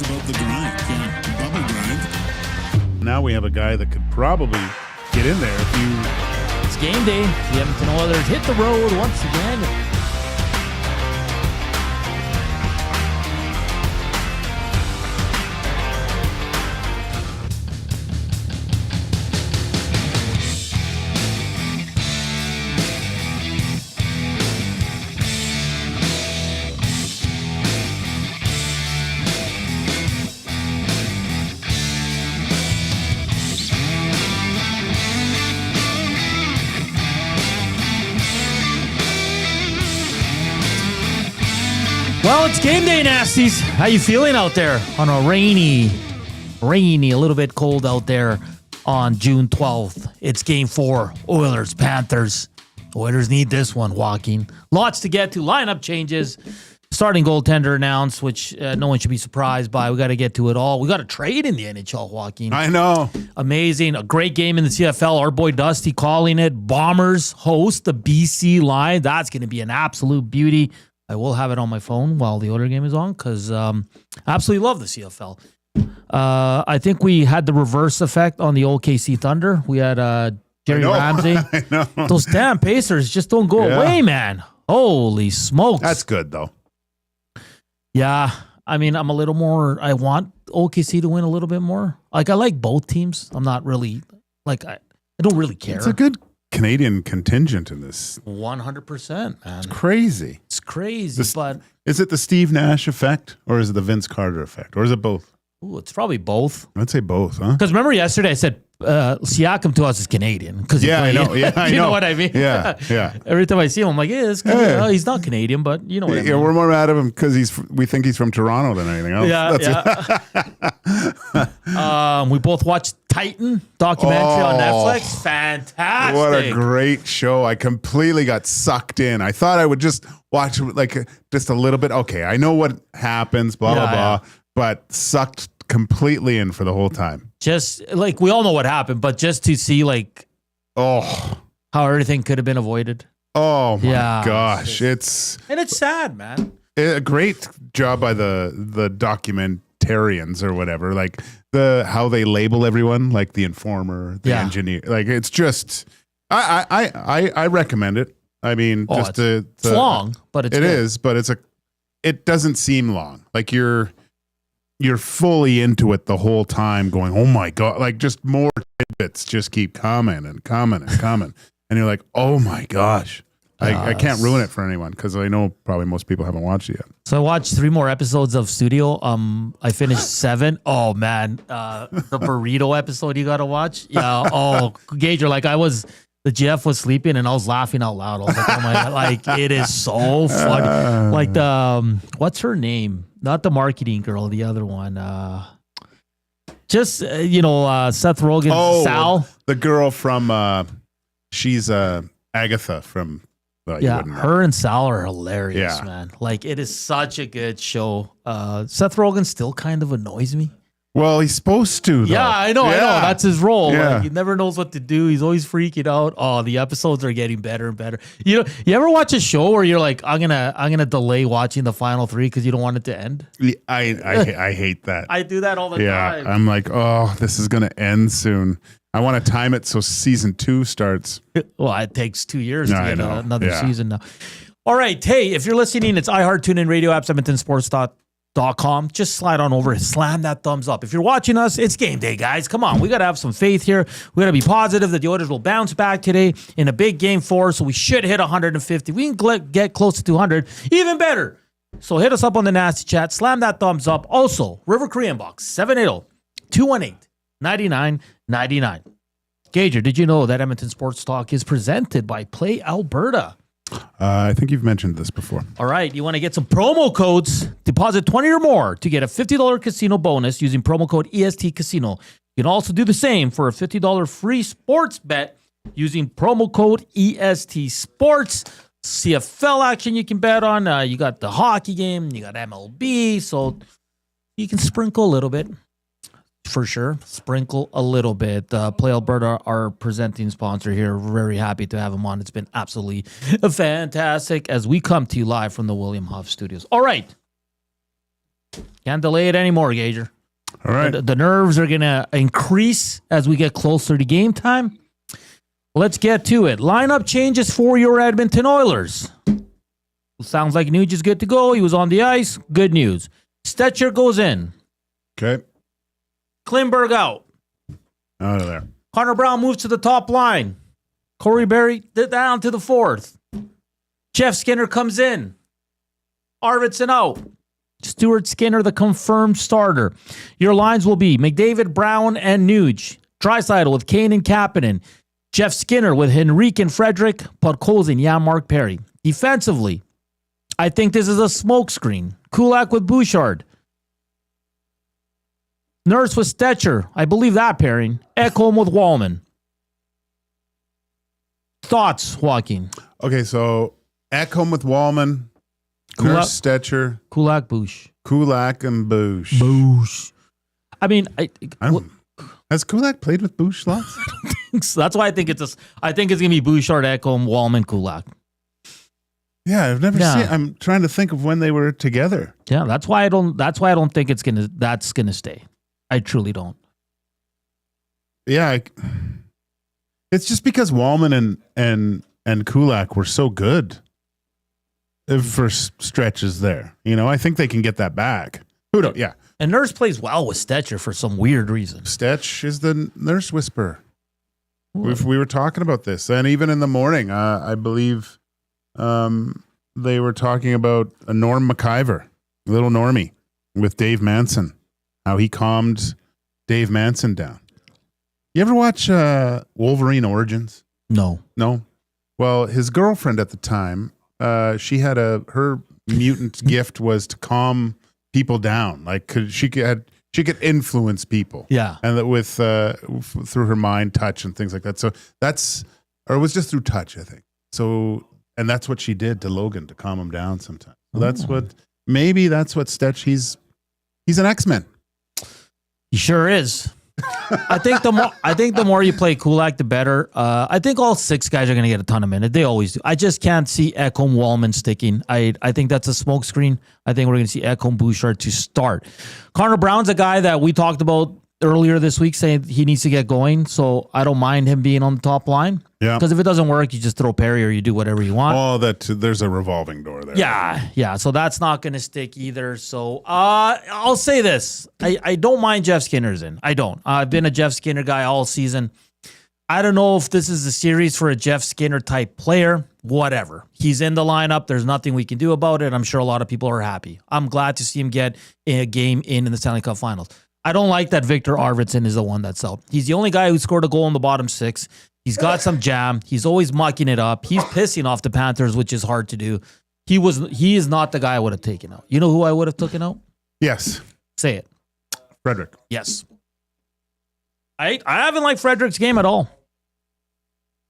it's about the grind. Yeah, the bubble grind. Now we have a guy that could probably get in there if you... It's game day. The Edmonton Oilers hit the road once again. Well, it's game day, nasties. How you feeling out there on a rainy, a little bit cold out there on June 12th? It's game 4, Oilers, Panthers. Oilers need this one, Joaquin. Lots to get to. Lineup changes. Starting goaltender announced, which no one should be surprised by. We got to get to it all. We got a trade in the NHL, Joaquin. I know. Amazing. A great game in the CFL. Our boy Dusty calling it. Bombers host the BC Lions. That's going to be an absolute beauty. I will have it on my phone while the Oilers game is on because I absolutely love the CFL. I think we had the reverse effect on the old KC Thunder. We had Jerry Ramsey. I know. Those damn Pacers just don't go away, man. Holy smokes. That's good, though. Yeah. I mean, I'm a little more, I want OKC to win a little bit more. Like, I like both teams. I'm not really, like, I don't really care. It's a good Canadian contingent in this. 100%, man. It's crazy. It's crazy, but... Is it the Steve Nash effect, or is it the Vince Carter effect, or is it both? Ooh, it's probably both. I'd say both, huh? Because remember yesterday I said Siakam to us is Canadian. Yeah, I know. Yeah, I know. You know what I mean? Yeah, yeah. Every time I see him, I'm like, yeah, this Canadian. Oh, he's not Canadian, but you know what I mean. Yeah, we're more mad at him because we think he's from Toronto than anything else. Yeah. We both watched Titan documentary on Netflix. Fantastic. What a great show. I completely got sucked in. I thought I would just watch like just a little bit. Okay, I know what happens, blah, blah, but sucked completely in for the whole time. Just like we all know what happened, but just to see like how everything could have been avoided. Oh my gosh. It's sad, man. A great job by the documentarians or whatever. Like how they label everyone, like the informer, the engineer. Like it's just I recommend it. I mean, it's long, but it's good. But it doesn't seem long. Like you're fully into it the whole time going, oh my God, like just more tidbits just keep coming and coming and coming. And you're like, oh my gosh. I can't ruin it for anyone because I know probably most people haven't watched it yet. So I watched 3 more episodes of Studio. I finished 7. Oh man, the burrito episode you got to watch. Yeah. Oh, Gager, like the Jeff was sleeping and I was laughing out loud. I was like, oh my God, like it is so funny. Like the what's her name? Not the marketing girl, the other one. Seth Rogen, Sal. The girl from she's Agatha from her and Sal are hilarious, man. Like it is such a good show. Seth Rogen still kind of annoys me. Well, he's supposed to, though. Yeah, I know. That's his role. Yeah. Like, he never knows what to do. He's always freaking out. Oh, the episodes are getting better and better. You ever watch a show where you're like, I'm gonna delay watching the final 3 because you don't want it to end? I hate that. I do that all the time. Yeah, I'm like, oh, this is gonna end soon. I want to time it so season 2 starts. Well, it takes 2 years to get another season now. All right. Hey, if you're listening, it's iHeart, TuneIn Radio apps, EdmontonSports.com. Just slide on over, slam that thumbs up. If you're watching us, it's game day, guys. Come on. We got to have some faith here. We got to be positive that the Oilers will bounce back today in a big game 4, so we should hit 150. We can get close to 200. Even better. So hit us up on the Nasty Chat. Slam that thumbs up. Also, River Korean Box, 780-218-9999. Gager, did you know that Edmonton Sports Talk is presented by Play Alberta? I think you've mentioned this before. All right. You want to get some promo codes? Deposit 20 or more to get a $50 casino bonus using promo code EST Casino. You can also do the same for a $50 free sports bet using promo code EST Sports. CFL action you can bet on. You got the hockey game. You got MLB. So you can sprinkle a little bit. For sure. Sprinkle a little bit. Play Alberta, our presenting sponsor here. Very happy to have them on. It's been absolutely fantastic as we come to you live from the William Huff Studios. All right. Can't delay it anymore, Gager. All right. The nerves are going to increase as we get closer to game time. Let's get to it. Lineup changes for your Edmonton Oilers. Sounds like Nuge is good to go. He was on the ice. Good news. Stecher goes in. Okay. Klingberg out. Out of there. Connor Brown moves to the top line. Corey Berry down to the fourth. Jeff Skinner comes in. Arvidsson out. Stuart Skinner, the confirmed starter. Your lines will be McDavid, Brown, and Nuge. Draisaitl with Kane and Kapanen. Jeff Skinner with Henrique and Frederick. Podkolzin, Mark Perry. Defensively, I think this is a smokescreen. Kulak with Bouchard. Nurse with Stecher. I believe that pairing. Ekholm with Wallman. Thoughts, Joaquin? Okay, so Ekholm with Wallman, Nurse Stecher, Kulak, Bouch. Kulak, and Bouch. Bouch. I mean, Has Kulak played with Bouch lots? so that's why I think it's gonna be Bouchard, Ekholm, Wallman, Kulak. Yeah, I've never seen. I'm trying to think of when they were together. Yeah, that's why I don't think that's gonna stay. I truly don't. Yeah, it's just because Wallman and Kulak were so good for stretches there. You know, I think they can get that back. Who don't? Yeah. And Nurse plays well with Stecher for some weird reason. Stetch is the nurse whisperer. We were talking about this, and even in the morning, I believe they were talking about a Norm McIver, little Normie, with Dave Manson, how he calmed Dave Manson down. You ever watch Wolverine Origins? No. Well, his girlfriend at the time, she had her mutant gift was to calm people down. Like she could influence people. Yeah, and that with through her mind, touch, and things like that. So it was just through touch, I think. So, and that's what she did to Logan to calm him down sometimes. So that's what Stetch. He's an X-Men. He sure is. I think the more you play Kulak, the better. I think all six guys are going to get a ton of minutes. They always do. I just can't see Ekholm Wallman sticking. I think that's a smokescreen. I think we're going to see Ekholm Bouchard to start. Connor Brown's a guy that we talked about earlier this week, saying he needs to get going. So I don't mind him being on the top line. Yeah. Because if it doesn't work, you just throw Perry or you do whatever you want. Oh, there's a revolving door there. Yeah. So that's not going to stick either. So I'll say this. I don't mind Jeff Skinner's in. I don't. I've been a Jeff Skinner guy all season. I don't know if this is a series for a Jeff Skinner type player. Whatever. He's in the lineup. There's nothing we can do about it. I'm sure a lot of people are happy. I'm glad to see him get a game in the Stanley Cup Finals. I don't like that Viktor Arvidsson is the one that's out. He's the only guy who scored a goal in the bottom six. He's got some jam. He's always mucking it up. He's pissing off the Panthers, which is hard to do. He is not the guy I would have taken out. You know who I would have taken out? Yes. Say it. Frederick. Yes. I haven't liked Frederick's game at all.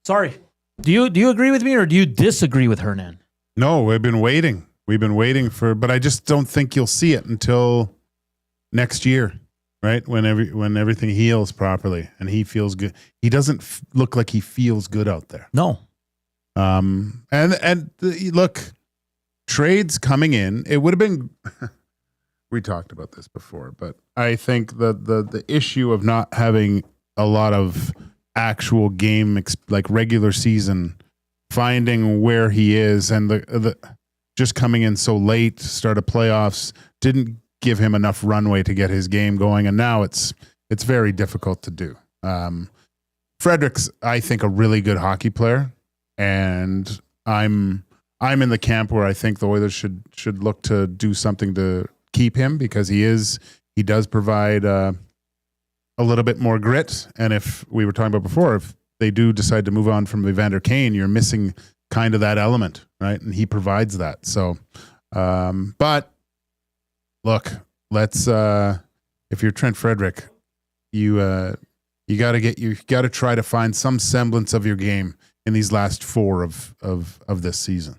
Sorry. Do you agree with me or do you disagree with Hernan? No, we've been waiting. But I just don't think you'll see it until next year. Right, when everything heals properly and he feels good, he doesn't look like he feels good out there. No, look, trades coming in. It would have been. We talked about this before, but I think the issue of not having a lot of actual game like regular season, finding where he is, and the just coming in so late, start of playoffs, didn't give him enough runway to get his game going, and now it's very difficult to do. Frederick's, I think, a really good hockey player, and I'm in the camp where I think the Oilers should look to do something to keep him because he does provide a little bit more grit. And if we were talking about before, if they do decide to move on from Evander Kane, you're missing kind of that element, right? And he provides that. So, but. Look, let's. If you're Trent Frederick, you got to try to find some semblance of your game in these last four of this season.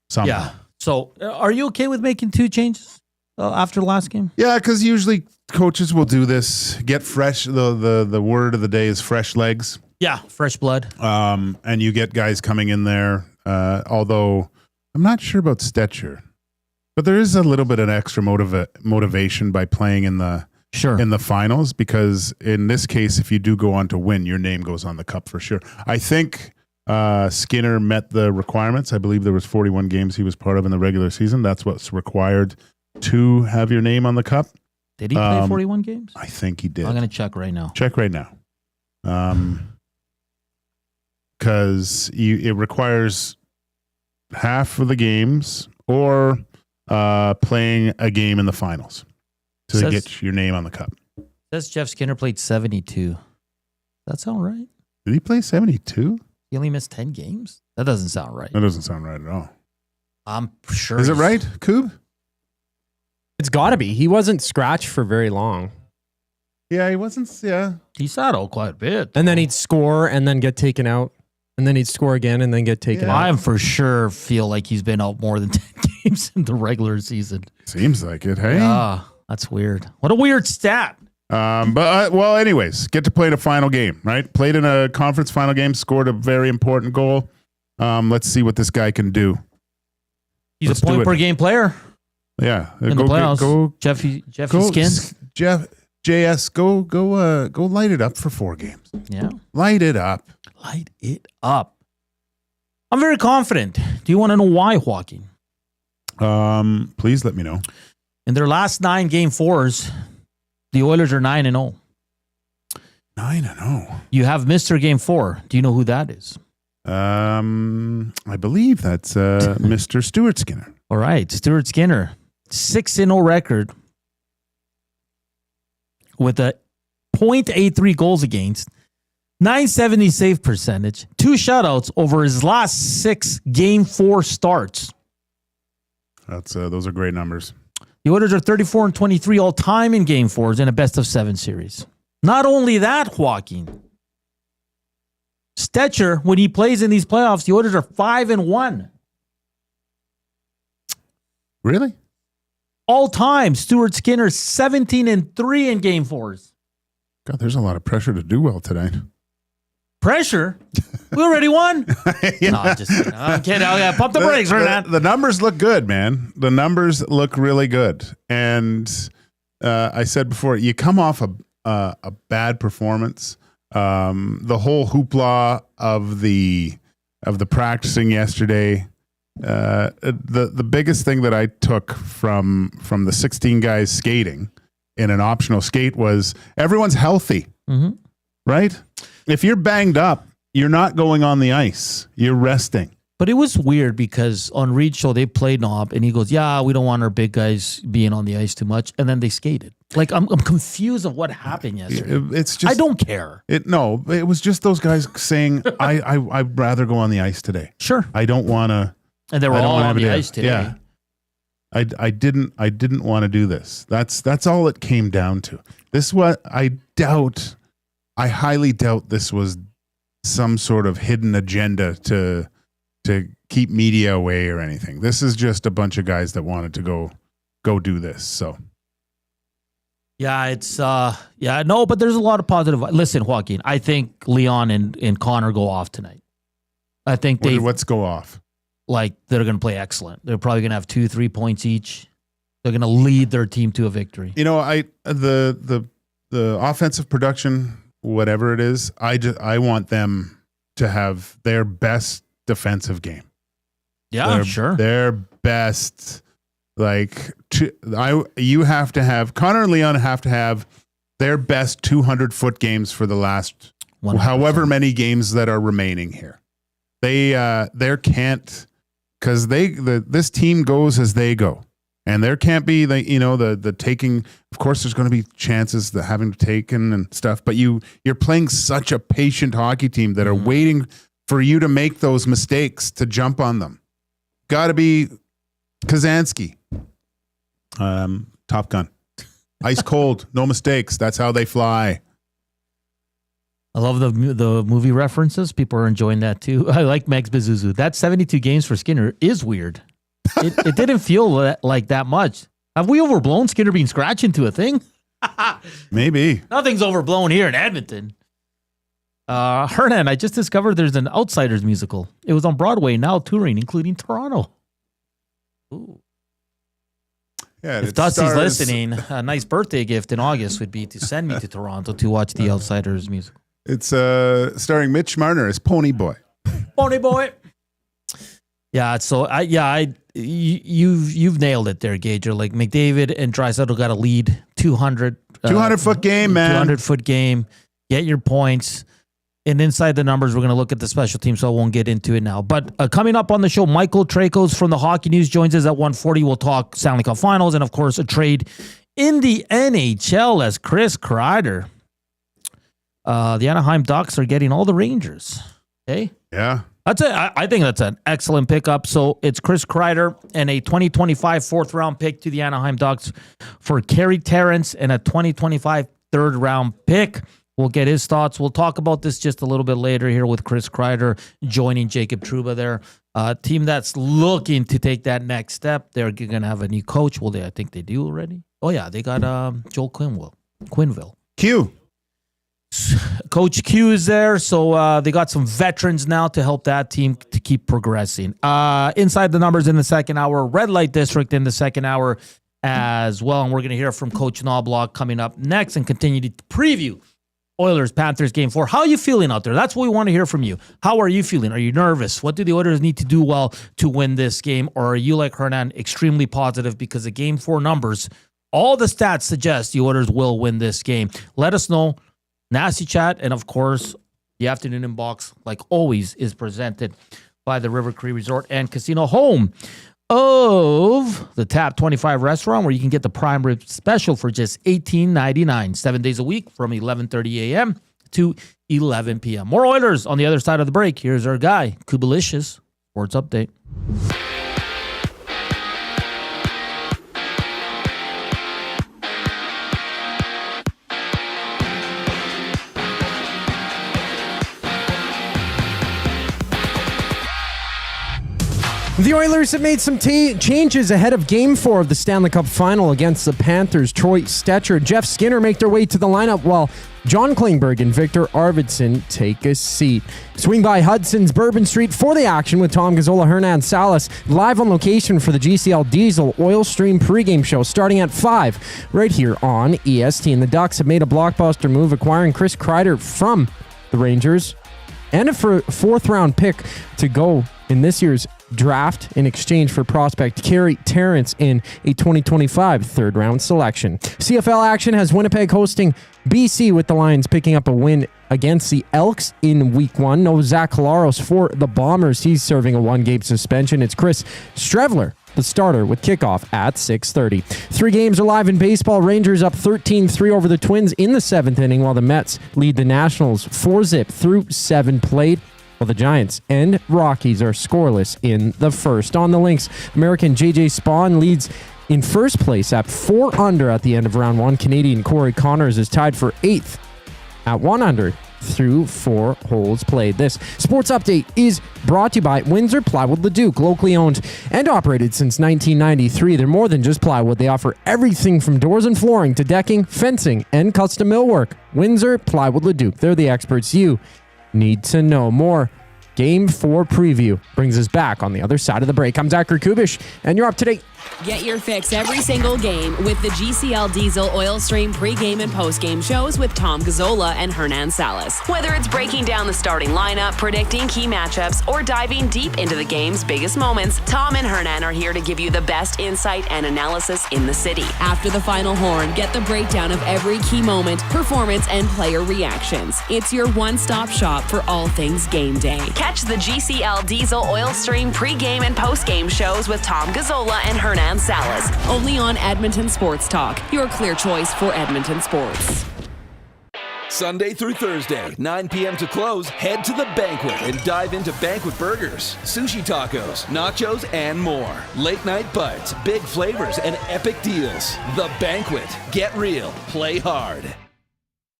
Somehow. Yeah. So, are you okay with making two changes after the last game? Yeah, because usually coaches will do this. Get fresh. The word of the day is fresh legs. Yeah, fresh blood. And you get guys coming in there. Although I'm not sure about Stecher. But there is a little bit of extra motivation by playing in the finals, because in this case, if you do go on to win, your name goes on the cup for sure. I think Skinner met the requirements. I believe there was 41 games he was part of in the regular season. That's what's required to have your name on the cup. Did he play 41 games? I think he did. I'm going to check right now. Check right now. Because it requires half of the games or playing a game in the finals to get your name on the cup. Says Jeff Skinner played 72. Does that sound right? Did he play 72? He only missed 10 games? That doesn't sound right. That doesn't sound right at all. I'm sure. Is it right, Coob? It's got to be. He wasn't scratched for very long. Yeah, he wasn't. Yeah. He sat out quite a bit. And then he'd score and then get taken out. And then he'd score again and then get taken out. I for sure feel like he's been out more than 10 games in the regular season. Seems like it, hey? That's weird. What a weird stat. Well, anyways, get to play in a final game, right? Played in a conference final game, scored a very important goal. Let's see what this guy can do. He's a point per game player. Yeah. In the playoffs. Jeffy Skins. JS, go light it up for 4 games. Yeah. Light it up. Light it up. I'm very confident. Do you want to know why, Joaquin? Please let me know. In their last 9 game 4s, the Oilers are 9-0. 9-0. You have Mr. Game 4. Do you know who that is? I believe that's Mr. Stuart Skinner. All right, Stuart Skinner, 6-0 record with a .83 goals against, .970 save percentage, 2 shutouts over his last 6 Game 4 starts. Those are great numbers. The Oilers are 34-23 all time in Game 4s in a best-of-7 series. Not only that, Joaquin, Stecher, when he plays in these playoffs, the Oilers are 5-1. Really? All time, Stuart Skinner 17-3 in Game 4s. God, there's a lot of pressure to do well tonight. Pressure? We already won? Yeah. No, I'm just kidding. I'm kidding. I gotta pump the brakes right now. The numbers look good, man. The numbers look really good. And I said before, you come off a bad performance. The whole hoopla of the practicing yesterday. The biggest thing that I took from the 16 guys skating in an optional skate was everyone's healthy, right? If you're banged up, you're not going on the ice. You're resting. But it was weird because on Reed's show, they played Knob, and he goes, yeah, we don't want our big guys being on the ice too much. And then they skated. Like, I'm confused of what happened yesterday. It's just, I don't care. It was just those guys saying, I'd rather go on the ice today. Sure. I don't want to. And they were all on the ice today. Yeah. I didn't want to do this. That's all it came down to. This what I highly doubt this was some sort of hidden agenda to keep media away or anything. This is just a bunch of guys that wanted to go do this. So yeah, it's no, but there's a lot of positive. Listen, Joaquin, I think Leon and Connor go off tonight. I think what's go off? Like, they're going to play excellent. They're probably going to have 2-3 points each. They're going to lead their team to a victory. You know, the offensive production, whatever it is, I want them to have their best defensive game. Yeah, sure. Their best, you have to have, Connor and Leon have to have their best 200-foot games for the last 100%. However many games that are remaining here. There can't, because this team goes as they go, and there can't be the taking. Of course, there's going to be chances that having to taken and stuff, but you're playing such a patient hockey team that are waiting for you to make those mistakes to jump on them. Got to be Kazansky, Top Gun, ice cold, no mistakes. That's how they fly. I love the movie references. People are enjoying that too. I like Megs Bezuzu. That 72 games for Skinner is weird. It didn't feel like that much. Have we overblown Skinner being scratched into a thing? Maybe. Nothing's overblown here in Edmonton. Hernan, I just discovered there's an Outsiders musical. It was on Broadway, now touring, including Toronto. Ooh. Yeah, If Dusty's listening, a nice birthday gift in August would be to send me to Toronto to watch The Outsiders musical. It's starring Mitch Marner as Pony Boy. Pony Boy. Yeah, so you've nailed it there, Gager. Like McDavid and Draisaitl got to lead 200-foot game, man. 200-foot game. Get your points. And inside the numbers, we're going to look at the special team, so I won't get into it now. But coming up on the show, Michael Traikos from the Hockey News joins us at 1:40. We'll talk Stanley Cup Finals and, of course, a trade in the NHL as Chris Kreider. The Anaheim Ducks are getting all the Rangers. Okay? Yeah. I think that's an excellent pickup. So it's Chris Kreider and a 2025 fourth-round pick to the Anaheim Ducks for Carey Terrance and a 2025 third-round pick. We'll get his thoughts. We'll talk about this just a little bit later here with Chris Kreider joining Jacob Trouba there. Team that's looking to take that next step. They're going to have a new coach. Well, I think they do already. Oh, yeah. They got Joel Quenneville. Q. Coach Q is there. So they got some veterans now to help that team to keep progressing. Inside the numbers in the second hour. Red Light District in the second hour as well. And we're going to hear from Coach Knoblauch coming up next and continue to preview Oilers, Panthers, Game 4. How are you feeling out there? That's what we want to hear from you. How are you feeling? Are you nervous? What do the Oilers need to do well to win this game? Or are you, like Hernan, extremely positive because the Game 4 numbers, all the stats suggest the Oilers will win this game? Let us know. Nasty Chat, and of course, the Afternoon Inbox, like always, is presented by the River Cree Resort and Casino, home of the Tap 25 restaurant, where you can get the prime rib special for just $18.99, 7 days a week from 11:30 a.m. to 11 p.m. More Oilers on the other side of the break. Here's our guy, Kubalicious, Sports Update. The Oilers have made some changes ahead of Game 4 of the Stanley Cup Final against the Panthers. Troy Stecher, Jeff Skinner make their way to the lineup while John Klingberg and Viktor Arvidsson take a seat. Swing by Hudson's Bourbon Street for the action with Tom Gazzola, Hernan Salas, live on location for the GCL Diesel Oil Stream pregame show starting at 5 right here on EST. And the Ducks have made a blockbuster move acquiring Chris Kreider from the Rangers and a fourth-round pick to go in this year's draft in exchange for prospect Carey Terrance in a 2025 third-round selection. CFL action has Winnipeg hosting BC with the Lions picking up a win against the Elks in Week 1. No Zach Collaros for the Bombers. He's serving a one-game suspension. It's Chris Strevler, the starter, with kickoff at 6:30. 3 games are live in baseball. Rangers up 13-3 over the Twins in the 7th inning, while the Mets lead the Nationals 4-zip through 7 played. Well, the Giants and Rockies are scoreless in the first. On the links, American J.J. Spawn leads in first place at 4 under at the end of round 1. Canadian Corey Connors is tied for 8th at 1 under through 4 holes played. This sports update is brought to you by Windsor Plywood Leduc, locally owned and operated since 1993. They're more than just plywood. They offer everything from doors and flooring to decking, fencing, and custom millwork. Windsor Plywood Leduc. They're the experts you need to know. More Game 4 preview brings us back on the other side of the break. I'm Zachary Kubish, and you're up to date. Get your fix every single game with the GCL Diesel Oil Stream pregame and postgame shows with Tom Gazzola and Hernan Salas. Whether it's breaking down the starting lineup, predicting key matchups, or diving deep into the game's biggest moments, Tom and Hernan are here to give you the best insight and analysis in the city. After the final horn, get the breakdown of every key moment, performance, and player reactions. It's your one-stop shop for all things game day. Catch the GCL Diesel Oil Stream pregame and postgame shows with Tom Gazzola and Hernan Salas, only on Edmonton Sports Talk, your clear choice for Edmonton sports. Sunday through Thursday, 9 p.m. to close, head to the Banquet and dive into banquet burgers, sushi tacos, nachos, and more. Late night bites, big flavors, and epic deals. The Banquet. Get real. Play hard.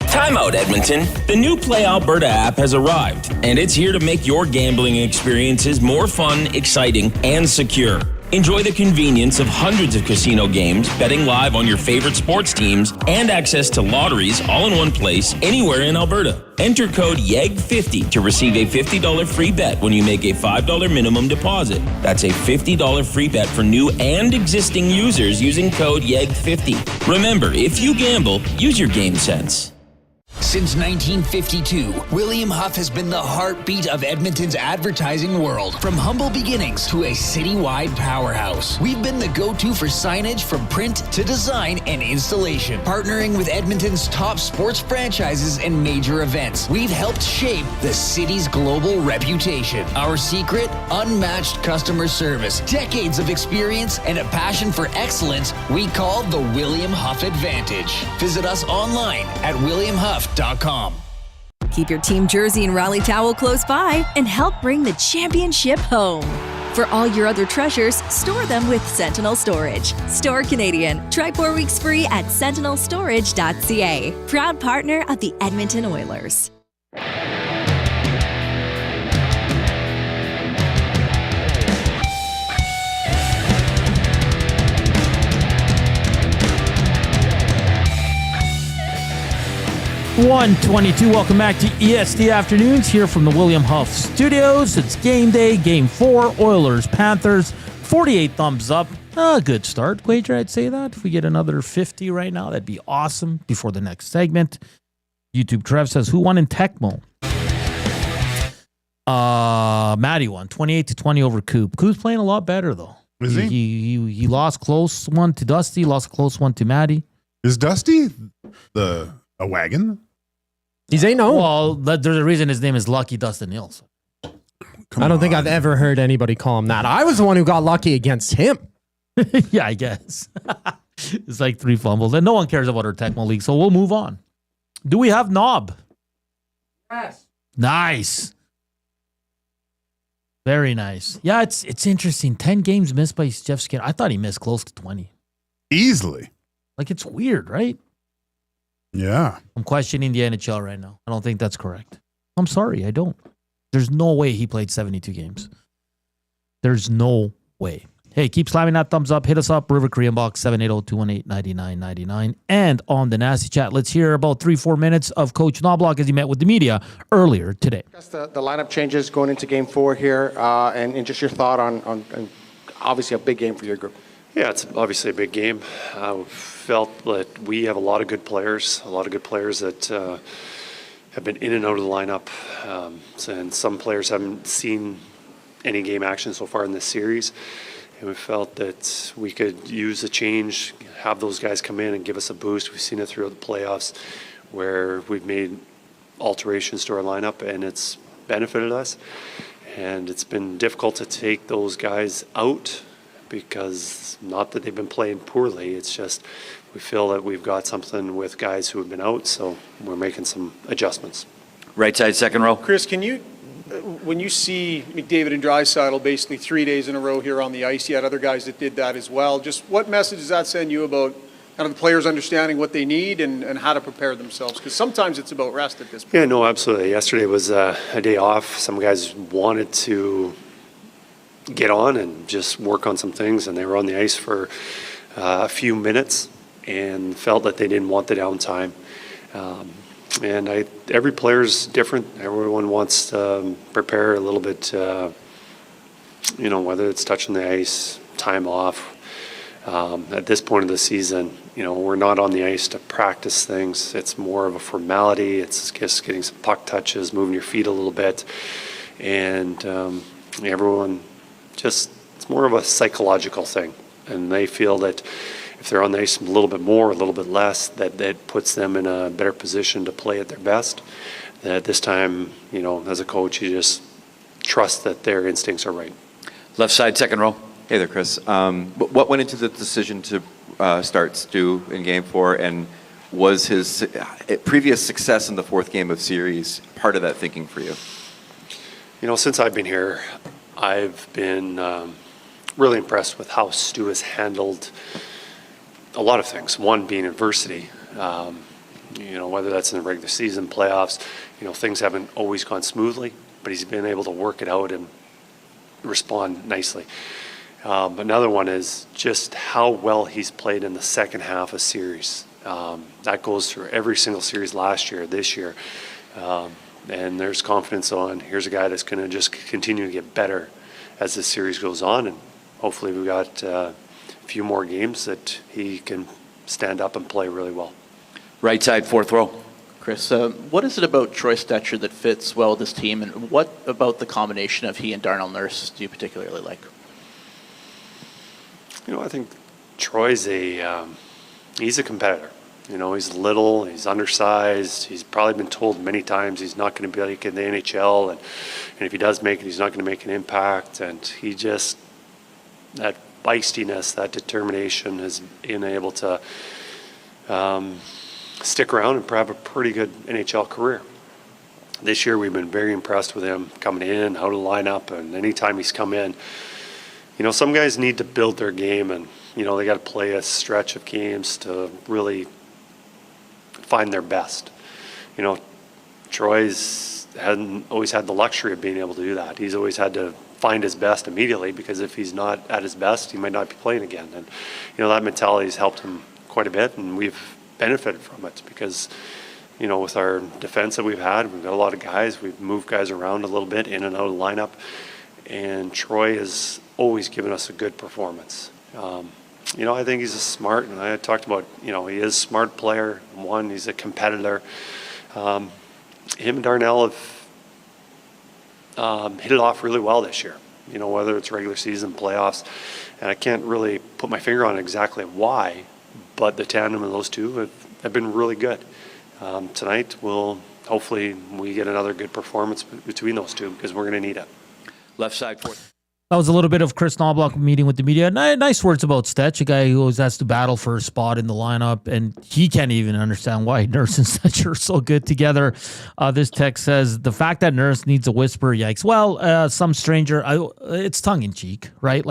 Time out, Edmonton. The new Play Alberta app has arrived, and it's here to make your gambling experiences more fun, exciting, and secure. Enjoy the convenience of hundreds of casino games, betting live on your favorite sports teams, and access to lotteries all in one place anywhere in Alberta. Enter code YEG50 to receive a $50 free bet when you make a $5 minimum deposit. That's a $50 free bet for new and existing users using code YEG50. Remember, if you gamble, use your game sense. Since 1952, William Huff has been the heartbeat of Edmonton's advertising world. From humble beginnings to a citywide powerhouse, we've been the go-to for signage from print to design and installation. Partnering with Edmonton's top sports franchises and major events, we've helped shape the city's global reputation. Our secret? Unmatched customer service, decades of experience, and a passion for excellence we call the William Huff Advantage. Visit us online at williamhuff.com. Keep your team jersey and rally towel close by and help bring the championship home. For all your other treasures, store them with Sentinel Storage. Store Canadian. Try 4 weeks free at sentinelstorage.ca. Proud partner of the Edmonton Oilers. .122. Welcome back to EST Afternoons here from the William Huff Studios. It's game day, game 4, Oilers, Panthers. 48 thumbs up. A good start, Gager, I'd say that. If we get another 50 right now, that'd be awesome before the next segment. YouTube Trev says, who won in Tecmo? Matty won, 28-20 over Coop. Coop's playing a lot better, though. Is he? He lost close one to Dusty, lost a close one to Matty. Is Dusty a wagon? He's ain't no. Well, there's a reason his name is Lucky Dustin Hills. I don't think I've ever heard anybody call him that. I was the one who got lucky against him. Yeah, I guess. It's like 3 fumbles. And no one cares about our Tecmo League, so we'll move on. Do we have Knob? Yes. Nice. Very nice. Yeah, it's interesting. 10 games missed by Jeff Skinner. I thought he missed close to 20. Easily. Like, it's weird, right? Yeah. I'm questioning the NHL right now. I don't think that's correct. I'm sorry, I don't. There's no way he played 72 games. There's no way. Hey, keep slamming that thumbs up. Hit us up, River Korean Box, 780-218-9999. And on the Nasty Chat, let's hear about 3-4 minutes of Coach Knoblauch as he met with the media earlier today. The lineup changes going into Game 4 here, and just your thought on obviously a big game for your group. Yeah, it's obviously a big game. I felt that we have a lot of good players that have been in and out of the lineup. And some players haven't seen any game action so far in this series. And we felt that we could use a change, have those guys come in and give us a boost. We've seen it throughout the playoffs where we've made alterations to our lineup and it's benefited us. And it's been difficult to take those guys out because not that they've been playing poorly, it's just we feel that we've got something with guys who have been out, so we're making some adjustments. Right side, second row. Chris, can you, when you see McDavid and Draisaitl basically 3 days in a row here on the ice, you had other guys that did that as well, just what message does that send you about kind of the players understanding what they need and how to prepare themselves? Because sometimes it's about rest at this point. Yeah, no, absolutely. Yesterday was a day off. Some guys wanted to get on and just work on some things, and they were on the ice for a few minutes and felt that they didn't want the downtime. And every player's different. Everyone wants to prepare a little bit, whether it's touching the ice, time off. At this point of the season, we're not on the ice to practice things. It's more of a formality. It's just getting some puck touches, moving your feet a little bit. And everyone it's more of a psychological thing. And they feel that if they're on the ice a little bit more, a little bit less, that puts them in a better position to play at their best. That at this time, as a coach, you just trust that their instincts are right. Left side, second row. Hey there, Chris. What went into the decision to start Stu in Game 4, and was his previous success in the fourth game of series part of that thinking for you? Since I've been here, I've been really impressed with how Stu has handled a lot of things. One being adversity, whether that's in the regular season, playoffs, things haven't always gone smoothly, but he's been able to work it out and respond nicely. Another one is just how well he's played in the second half of series. That goes through every single series last year, this year. And there's confidence on, here's a guy that's going to just continue to get better as the series goes on. And hopefully we've got a few more games that he can stand up and play really well. Right side, fourth row. Kris, what is it about Troy Stecher that fits well with this team, and what about the combination of he and Darnell Nurse do you particularly like? I think Troy's he's a competitor. He's little, he's undersized. He's probably been told many times he's not going to be like in the NHL, and if he does make it, he's not going to make an impact. And he just, that feistiness, that determination has been able to stick around and have a pretty good NHL career. This year we've been very impressed with him coming in, how to line up, and anytime he's come in, some guys need to build their game, and they got to play a stretch of games to really find their best. Troy's hadn't always had the luxury of being able to do that. He's always had to find his best immediately, because if he's not at his best, he might not be playing again. And that mentality has helped him quite a bit, and we've benefited from it because with our defense that we've had, we've got a lot of guys. We've moved guys around a little bit in and out of the lineup, and Troy has always given us a good performance. I think he's a smart, and I talked about, he is a smart player. One, he's a competitor. Him and Darnell have hit it off really well this year, whether it's regular season, playoffs. And I can't really put my finger on exactly why, but the tandem of those two have been really good. Tonight, hopefully we get another good performance between those two, because we're going to need it. Left side, fourth. That was a little bit of Kris Knoblauch meeting with the media. Nice words about Stech, a guy who always has to battle for a spot in the lineup, and he can't even understand why Nurse and Stecher are so good together. This text says, the fact that Nurse needs a whisper, yikes. Well, some stranger, it's tongue-in-cheek, right?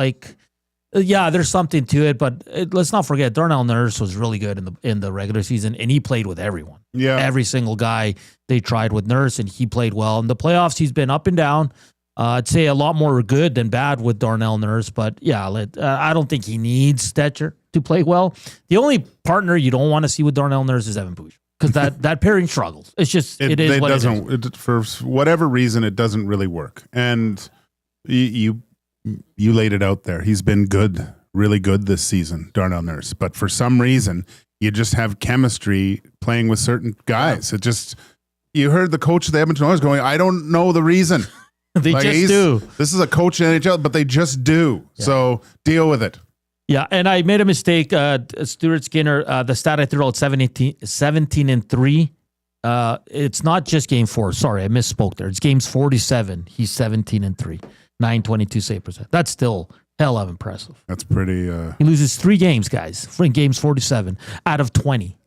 There's something to it, but let's not forget, Darnell Nurse was really good in the regular season, and he played with everyone. Yeah. Every single guy they tried with Nurse, and he played well. In the playoffs, he's been up and down. I'd say a lot more good than bad with Darnell Nurse, but I don't think he needs Stecher to play well. The only partner you don't want to see with Darnell Nurse is Evan Bouge, because that pairing struggles. It's just it is. For whatever reason, it doesn't really work. And you laid it out there. He's been good, really good this season, Darnell Nurse. But for some reason, you just have chemistry playing with certain guys. It just, you heard the coach of the Edmonton Oilers going, I don't know the reason. They just do. This is a coach in the NHL, but they just do. Yeah. So deal with it. Yeah, and I made a mistake. Stuart Skinner, the stat I threw out, 17-3. It's not just game 4. Sorry, I misspoke there. It's games 47. He's 17-3. 922 save percent. That's still hell of impressive. That's pretty. He loses 3 games, guys. In games 47 out of 20.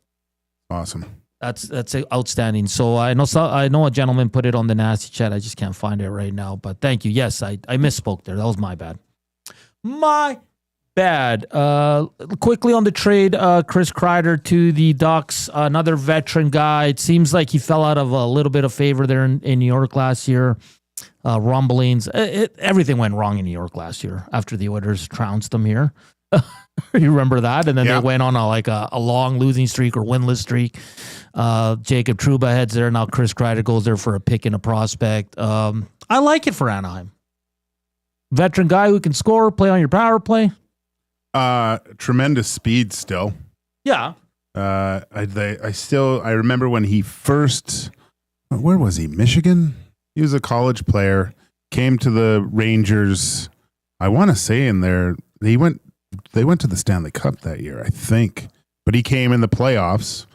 Awesome. That's outstanding. So I know a gentleman put it on the nasty chat. I just can't find it right now. But thank you. Yes, I misspoke there. That was my bad. My bad. Quickly on the trade, Chris Kreider to the Ducks, another veteran guy. It seems like he fell out of a little bit of favor there in New York last year. Rumblings. Everything went wrong in New York last year after the Oilers trounced them here. You remember that? And then they went on a long losing streak or winless streak. Jacob Trouba heads there. Now Chris Kreider goes there for a pick and a prospect. I like it for Anaheim. Veteran guy who can score, play on your power play. Tremendous speed still. Yeah. I remember when he first, where was he? Michigan? He was a college player, came to the Rangers. I want to say they went to the Stanley Cup that year, I think. But he came in the playoffs,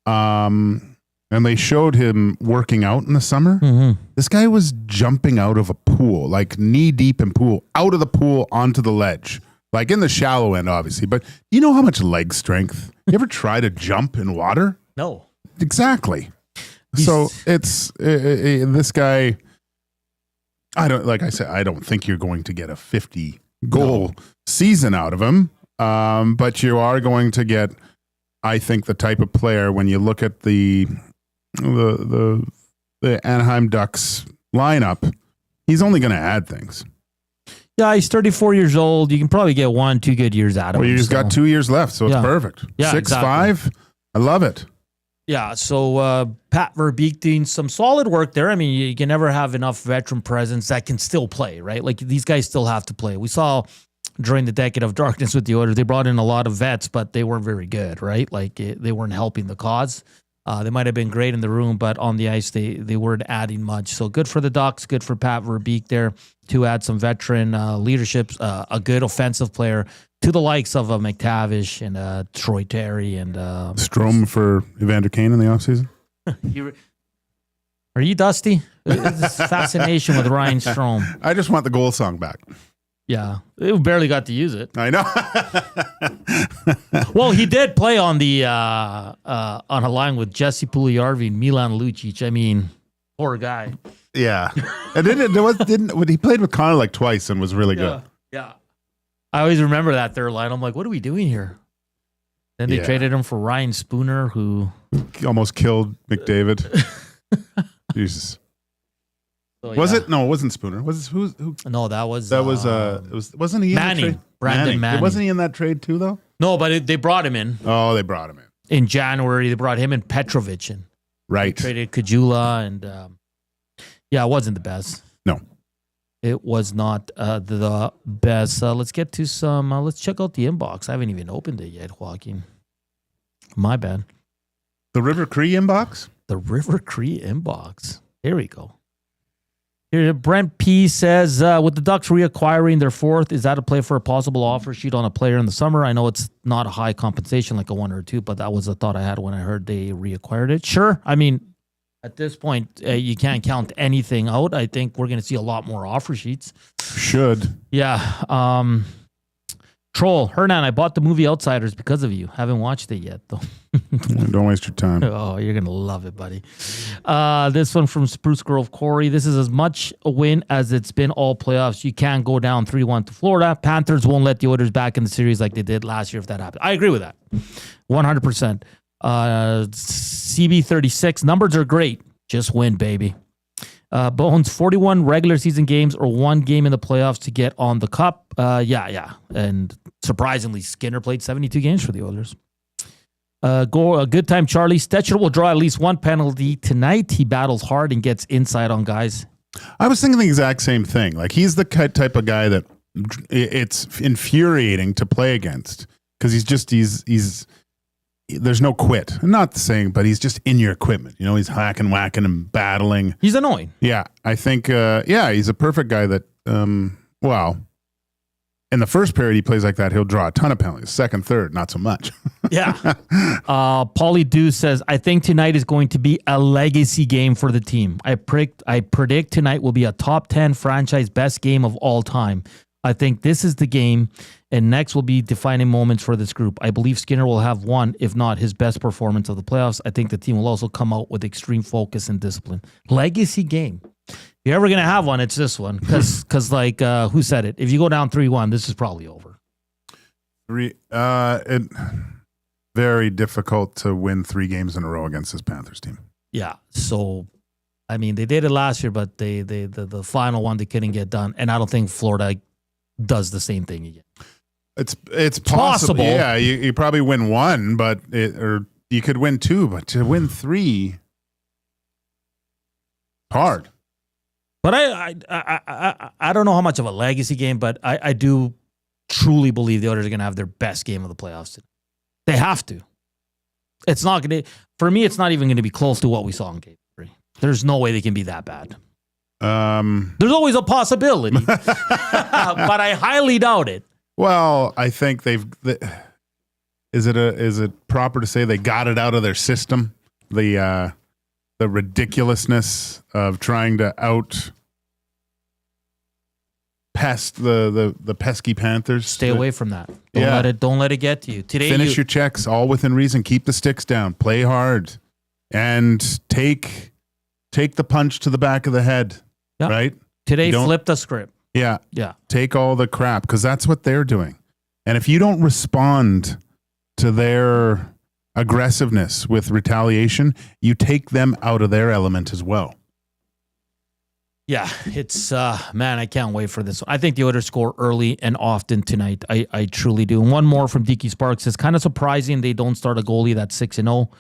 and they showed him working out in the summer. Mm-hmm. This guy was jumping out of a pool, like knee deep in pool, out of the pool onto the ledge, like in the shallow end, obviously. But you know how much leg strength? You ever try to jump in water? No. Exactly. So it's this guy. I don't think you're going to get a 50 goal season out of him, but you are going to get, I think, the type of player when you look at the Anaheim Ducks lineup. He's only going to add things. Yeah, he's 34 years old. You can probably get 1-2 good years out of him. Well, you just got 2 years left, so it's Yeah. perfect. Yeah, 6'5". I love it. Yeah, so Pat Verbeek doing some solid work there. I mean, you can never have enough veteran presence that can still play, right? Like, these guys still have to play. We saw during the decade of darkness with the Oilers, they brought in a lot of vets, but they weren't very good, right? Like, they weren't helping the cause. They might have been great in the room, but on the ice, they weren't adding much. So good for the Ducks, good for Pat Verbeek there to add some veteran leadership, a good offensive player to the likes of McTavish and Troy Terry and Strome for Evander Kane in the offseason? Are you Dusty? This fascination with Ryan Strome. I just want the goal song back. Yeah, we barely got to use it. I know. Well, he did play on the on a line with Jesse Puljujarvi and Milan Lucic. I mean, poor guy. Yeah, and he played with Connor like twice and was really good. Yeah, I always remember that third line. I'm like, what are we doing here? Then they traded him for Ryan Spooner, who almost killed McDavid. Jesus. So, was it? No, it wasn't Spooner. Was it, who? No, that was wasn't he in Manning, that trade? Brandon Manning. Wasn't he in that trade too, though? No, but they brought him in. Oh, they brought him in. In January, they brought him and Petrovic in. Right. They traded Kajula, and it wasn't the best. No. It was not the best. Let's get to some, let's check out the inbox. I haven't even opened it yet, Joaquin. My bad. The River Cree inbox? The River Cree inbox. Here we go. Here, Brent P says, with the Ducks reacquiring their fourth, is that a play for a possible offer sheet on a player in the summer? I know it's not a high compensation like a 1 or 2, but that was a thought I had when I heard they reacquired it. Sure. I mean, at this point, you can't count anything out. I think we're going to see a lot more offer sheets. Should. Yeah. Troll, Hernan, I bought the movie Outsiders because of you. Haven't watched it yet, though. Don't waste your time. Oh, you're going to love it, buddy. This one from Spruce Grove Corey. This is as much a win as it's been all playoffs. You can't go down 3-1 to Florida. Panthers won't let the Oilers back in the series like they did last year if that happened. I agree with that. 100%. CB36, numbers are great. Just win, baby. Bones, 41 regular season games or 1 game in the playoffs to get on the cup. Yeah. And surprisingly, Skinner played 72 games for the Oilers. A good time, Charlie. Stecher will draw at least 1 penalty tonight. He battles hard and gets inside on guys. I was thinking the exact same thing. Like, he's the type of guy that it's infuriating to play against because he's there's no quit. I'm not saying, but he's just in your equipment. You know, he's hacking, whacking, and battling. He's annoying. Yeah, I think, he's a perfect guy that, in the first period he plays like that, he'll draw a ton of penalties. Second, third, not so much. Yeah. Paulie Dew says, I think tonight is going to be a legacy game for the team. I predict tonight will be a top 10 franchise best game of all time. I think this is the game, and next will be defining moments for this group. I believe Skinner will have one, if not his best performance of the playoffs. I think the team will also come out with extreme focus and discipline. Legacy game. If you're ever going to have one, it's this one. Because who said it? If you go down 3-1, this is probably over. Very difficult to win 3 games in a row against this Panthers team. Yeah, so, I mean, they did it last year, but the final one they couldn't get done. And I don't think Florida does the same thing again. It's possible. Yeah, you probably win 1, or you could win 2, but to win 3, hard. But I don't know how much of a legacy game, but I do truly believe the Oilers are going to have their best game of the playoffs today. They have to. It's not going to. For me, it's not even going to be close to what we saw in Game 3. There's no way they can be that bad. There's always a possibility, but I highly doubt it. Well, I think is it proper to say they got it out of their system? The ridiculousness of trying to pest the pesky Panthers. Stay away from that. Don't let it get to you. Today, finish your checks, all within reason. Keep the sticks down. Play hard, and take the punch to the back of the head. Yeah. Right? Today, flip the script. Yeah. Yeah. Take all the crap, because that's what they're doing. And if you don't respond to their aggressiveness with retaliation, you take them out of their element as well. Yeah, it's man, I can't wait for this. I think the Oilers score early and often tonight. I truly do. And one more from Deke Sparks. It's kind of surprising they don't start a goalie that's 6-0.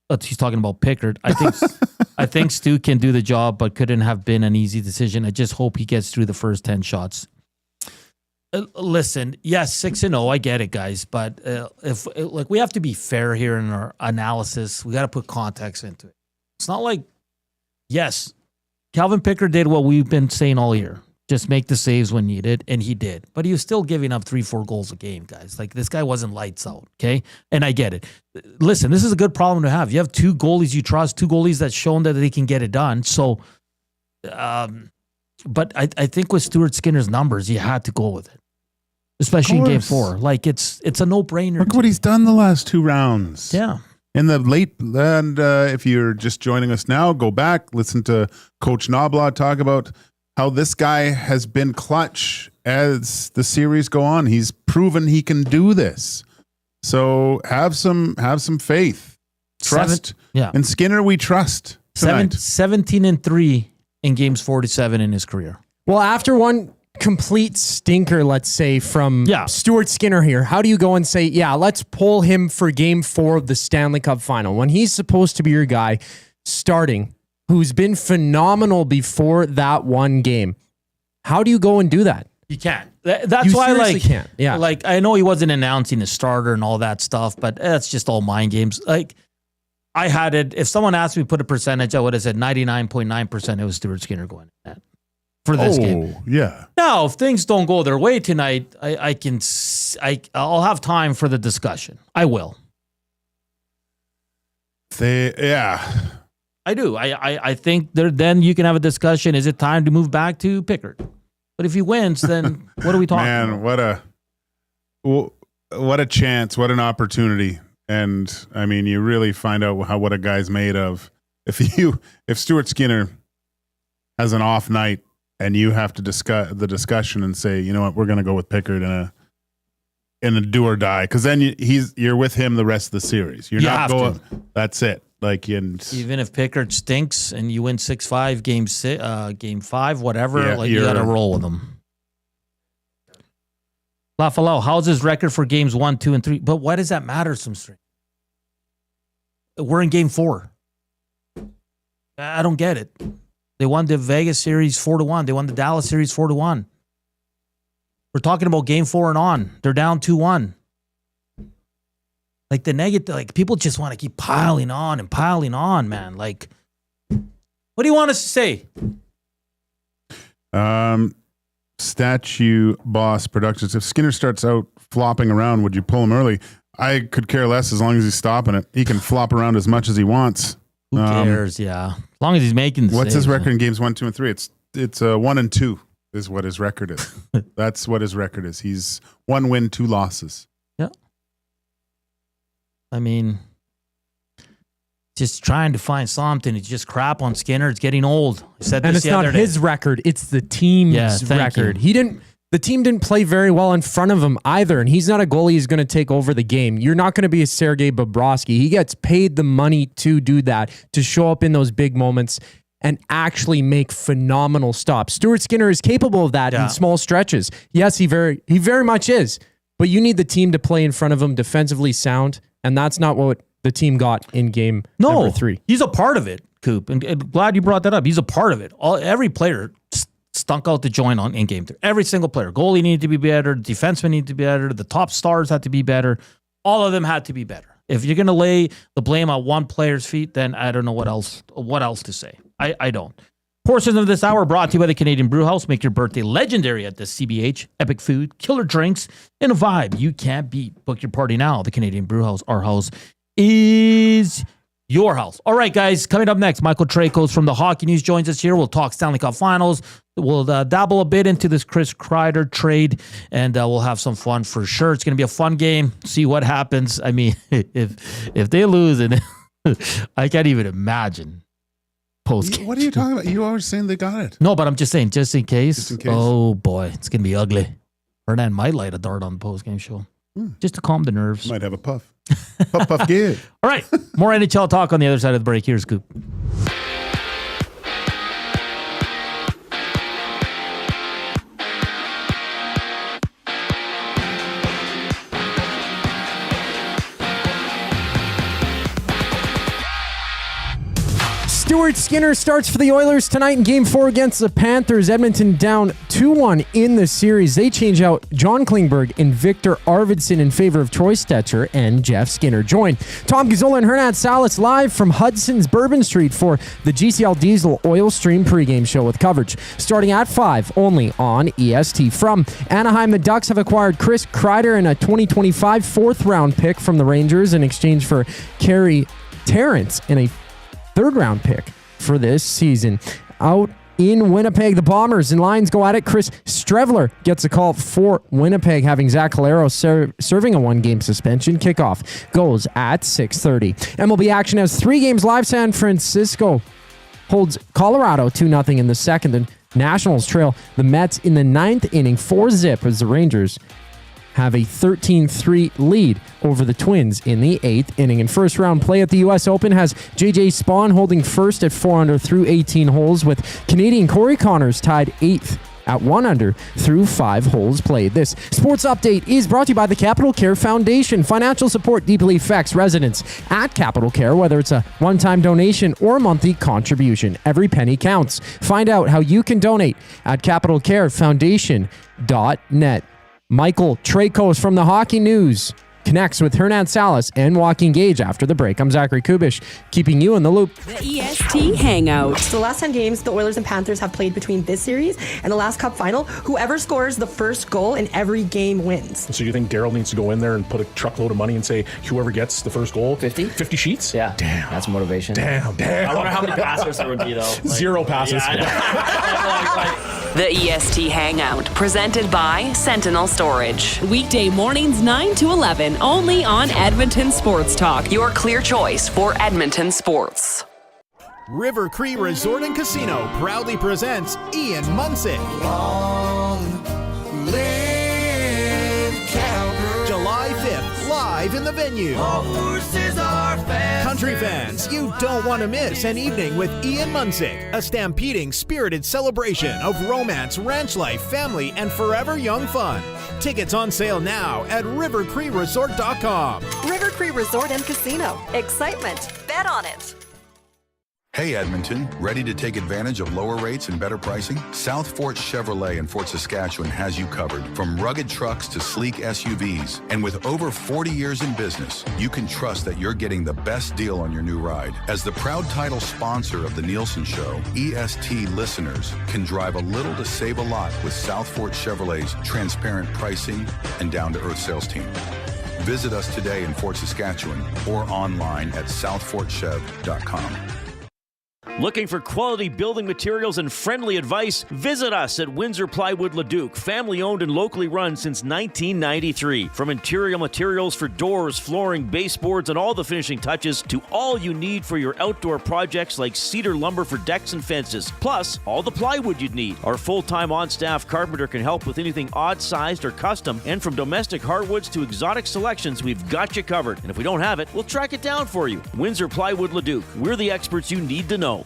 But he's talking about Pickard. I think Stu can do the job, but couldn't have been an easy decision. I just hope he gets through the first 10 shots. Listen, yes, 6-0. I get it, guys, but we have to be fair here in our analysis. We got to put context into it. It's not like, yes, Calvin Pickard did what we've been saying all year. Just make the saves when needed, and he did. But he was still giving up 3-4 goals a game, guys. Like, this guy wasn't lights out, okay? And I get it. Listen, this is a good problem to have. You have two goalies you trust, two goalies that's shown that they can get it done. So, but I think with Stuart Skinner's numbers, you had to go with it, especially in Game 4. Like, it's a no-brainer. Look what he's done the last 2 rounds. Yeah. In the late, and if you're just joining us now, go back, listen to Coach Knoblauch talk about how this guy has been clutch as the series go on. He's proven he can do this. So have some faith. Trust. In Skinner, we trust tonight. 17-3 in games 47 in his career. Well, after one complete stinker, let's say, from Stuart Skinner here, how do you go and say, yeah, let's pull him for Game 4 of the Stanley Cup Final when he's supposed to be your guy starting, who's been phenomenal before that one game? How do you go and do that? You can't. That's why, like, can't. Yeah. Like, I know he wasn't announcing a starter and all that stuff, but that's just all mind games. Like, I had it. If someone asked me to put a percentage, I would have said 99.9% it was Stuart Skinner going at for this game. Yeah. Now, if things don't go their way tonight, I'll have time for the discussion. I will. I do. I think then you can have a discussion. Is it time to move back to Pickard? But if he wins, then what are we talking about? Man, what a chance, what an opportunity. And I mean, you really find out what a guy's made of. If Stuart Skinner has an off night and you have to discuss the discussion and say, you know what, we're going to go with Pickard in a do or die, because then you're with him the rest of the series. You're not going. That's it. Like, even if Pickard stinks and you win 6-5, game 5, whatever, you got to roll with him. Lafalo, how's his record for games 1, 2, and 3? But why does that matter? Some string. We're in Game 4. I don't get it. They won the Vegas series 4-1. They won the Dallas series 4-1. We're talking about Game 4 and on. They're down 2-1. Like, the negative, like, people just want to keep piling on, man. Like, what do you want us to say? Statue Boss Productions. If Skinner starts out flopping around, would you pull him early? I could care less as long as he's stopping it. He can flop around as much as he wants. Who cares? Yeah. As long as he's making the What's saves, his record in games 1, 2, and 3? It's 1 and 2 is what his record is. That's what his record is. He's 1 win, 2 losses. Yeah. I mean, just trying to find something. It's just crap on Skinner. It's getting old. I said this and it's the not other day. his record. It's the team's record. The team didn't play very well in front of him either, and he's not a goalie who's going to take over the game. You're not going to be a Sergei Bobrovsky. He gets paid the money to do that, to show up in those big moments and actually make phenomenal stops. Stuart Skinner is capable of that in small stretches. Yes, he very much is, but you need the team to play in front of him, defensively sound, and that's not what the team got in game number 3. He's a part of it, Coop, and glad you brought that up. He's a part of it. Every player stunk out the joint in game 3. Every single player. Goalie needed to be better. The defenseman needed to be better. The top stars had to be better. All of them had to be better. If you're going to lay the blame on one player's feet, then I don't know what else to say. I don't. Portions of this hour brought to you by the Canadian Brew House. Make your birthday legendary at the CBH. Epic food, killer drinks, and a vibe you can't beat. Book your party now. The Canadian Brew House. Our house is your house. All right, guys. Coming up next, Michael Traikos from the Hockey News joins us here. We'll talk Stanley Cup Finals. We'll dabble a bit into this Chris Kreider trade, and we'll have some fun for sure. It's going to be a fun game. See what happens. I mean, if they lose, and I can't even imagine post-game. What are you talking about? You always saying they got it. No, but I'm just saying, just in case. Oh, boy. It's going to be ugly. Hernan might light a dart on the post-game show. Just to calm the nerves. Might have a puff. Puff, good. All right. More NHL talk on the other side of the break. Here's Scoop. Stuart Skinner starts for the Oilers tonight in Game 4 against the Panthers. Edmonton down 2-1 in the series. They change out John Klingberg and Viktor Arvidsson in favor of Troy Stecher and Jeff Skinner. Join Tom Gazzola and Hernan Salas live from Hudson's Bourbon Street for the GCL Diesel Oil Stream pregame show with coverage starting at 5 only on EST. From Anaheim, the Ducks have acquired Chris Kreider and a 2025 4th-round pick from the Rangers in exchange for Carey Terrance and a 3rd-round pick for this season. Out in Winnipeg, the Bombers and Lions go at it. Chris Streveler gets a call for Winnipeg, having Zach Calero serving a 1-game suspension. Kickoff goes at 6:30. MLB action has 3 games live. San Francisco holds Colorado 2-0 in the second. The Nationals trail the Mets in the 9th inning 4-0 as the Rangers have a 13-3 lead over the Twins in the 8th inning. And first round play at the U.S. Open has J.J. Spawn holding first at 4 under through 18 holes, with Canadian Corey Connors tied 8th at 1 under through 5 holes played. This sports update is brought to you by the Capital Care Foundation. Financial support deeply affects residents at Capital Care, whether it's a one-time donation or a monthly contribution. Every penny counts. Find out how you can donate at capitalcarefoundation.net. Michael Traikos from the Hockey News connects with Hernan Salas and Joaquin Gage after the break. I'm Zachary Kubish, keeping you in the loop. The EST Hangout. So the last 10 games the Oilers and Panthers have played between this series and the last Cup Final, whoever scores the first goal in every game wins. So you think Daryl needs to go in there and put a truckload of money and say, whoever gets the first goal, 50 sheets? Yeah. Damn. That's motivation. Damn. I wonder how many passes there would be, though. 0 passes. The EST Hangout, presented by Sentinel Storage. Weekday mornings 9 to 11, only on Edmonton Sports Talk, your clear choice for Edmonton sports. River Cree Resort and Casino proudly presents Ian Munsick. July 5th, live in the venue. Country fans, you don't want to miss an evening with Ian Munsick, a stampeding, spirited celebration of romance, ranch life, family, and forever young fun. Tickets on sale now at rivercreeresort.com. River Cree Resort and Casino. Excitement. Bet on it. Hey Edmonton, ready to take advantage of lower rates and better pricing? South Fort Chevrolet in Fort Saskatchewan has you covered. From rugged trucks to sleek SUVs. And with over 40 years in business, you can trust that you're getting the best deal on your new ride. As the proud title sponsor of the Nielsen Show, EST listeners can drive a little to save a lot with South Fort Chevrolet's transparent pricing and down-to-earth sales team. Visit us today in Fort Saskatchewan or online at southfortchev.com. Looking for quality building materials and friendly advice? Visit us at Windsor Plywood Leduc, family owned and locally run since 1993. From interior materials for doors, flooring, baseboards, and all the finishing touches to all you need for your outdoor projects like cedar lumber for decks and fences, plus all the plywood you'd need. Our full-time on-staff carpenter can help with anything odd-sized or custom, and from domestic hardwoods to exotic selections, we've got you covered. And if we don't have it, we'll track it down for you. Windsor Plywood Leduc. We're the experts you need to know.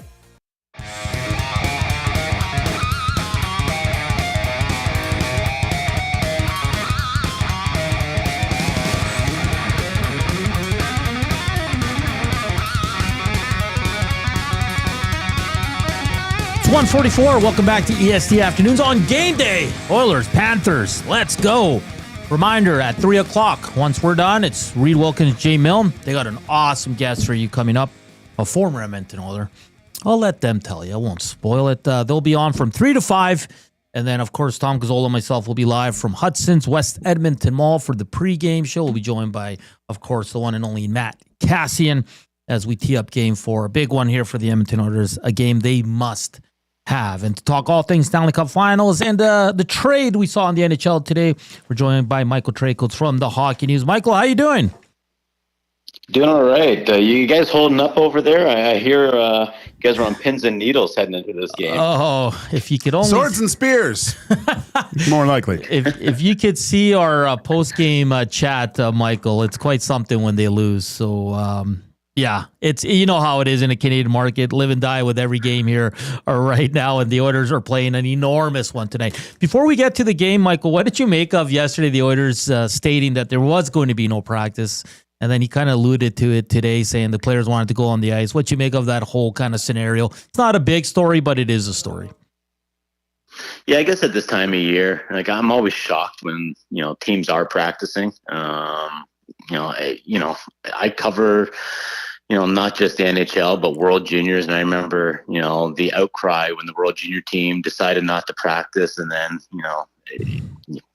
It's 1:44. Welcome back to EST Afternoons on game day. Oilers, Panthers, let's go. Reminder at 3 o'clock. Once we're done, it's Reed Wilkins, Jay Milne. They got an awesome guest for you coming up, a former Edmonton Oiler. I'll let them tell you. I won't spoil it. They'll be on from 3 to 5. And then, of course, Tom Gazzola and myself will be live from Hudson's West Edmonton Mall for the pregame show. We'll be joined by, of course, the one and only Matt Cassian as we tee up Game 4. A big one here for the Edmonton Oilers, a game they must have. And to talk all things Stanley Cup Finals and the trade we saw in the NHL today, we're joined by Michael Traikos from the Hockey News. Michael, how you doing? Doing all right. You guys holding up over there? I hear you guys were on pins and needles heading into this game. Oh, if you could only... Swords and spears. More likely. If you could see our post-game chat, Michael, it's quite something when they lose. So, yeah, it's, you know how it is in a Canadian market. Live and die with every game here right now, and the Oilers are playing an enormous one tonight. Before we get to the game, Michael, what did you make of yesterday the Oilers stating that there was going to be no practice And then he kind of alluded to it today, saying the players wanted to go on the ice. What you make of that whole kind of scenario? It's not a big story, but it is a story. Yeah, I guess at this time of year, like I'm always shocked when teams are practicing. I cover not just the NHL but World Juniors, and I remember the outcry when the World Junior team decided not to practice, and then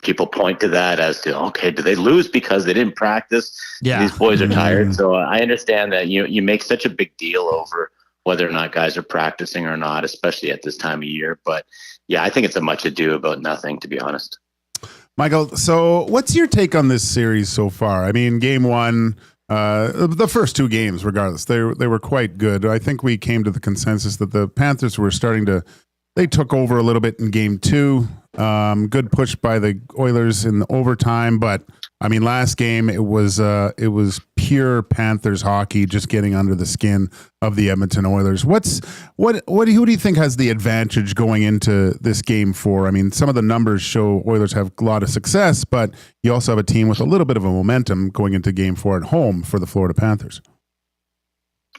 people point to that as to, okay, do they lose because they didn't practice? Yeah, these boys are tired. So I understand that you make such a big deal over whether or not guys are practicing or not, especially at this time of year. But yeah, I think it's a much ado about nothing, to be honest. Michael, so what's your take on this series so far? I mean, game one, the first two games, regardless, they were quite good. I think we came to the consensus that the Panthers were they took over a little bit in game two. Good push by the Oilers in the overtime, but I mean, last game it was pure Panthers hockey, just getting under the skin of the Edmonton Oilers. Who do you think has the advantage going into this game four? I mean, some of the numbers show Oilers have a lot of success, but you also have a team with a little bit of a momentum going into game four at home for the Florida Panthers.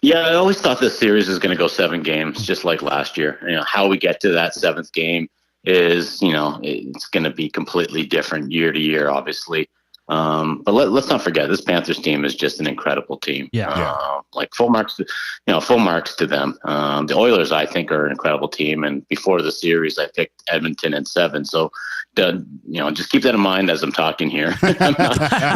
Yeah, I always thought this series was going to go 7 games, just like last year. How we get to that 7th game is, it's going to be completely different year to year, obviously. But let's not forget, this Panthers team is just an incredible team. Like full marks to them. The Oilers, I think, are an incredible team. And before the series, I picked Edmonton in 7. So, just keep that in mind as I'm talking here. I'm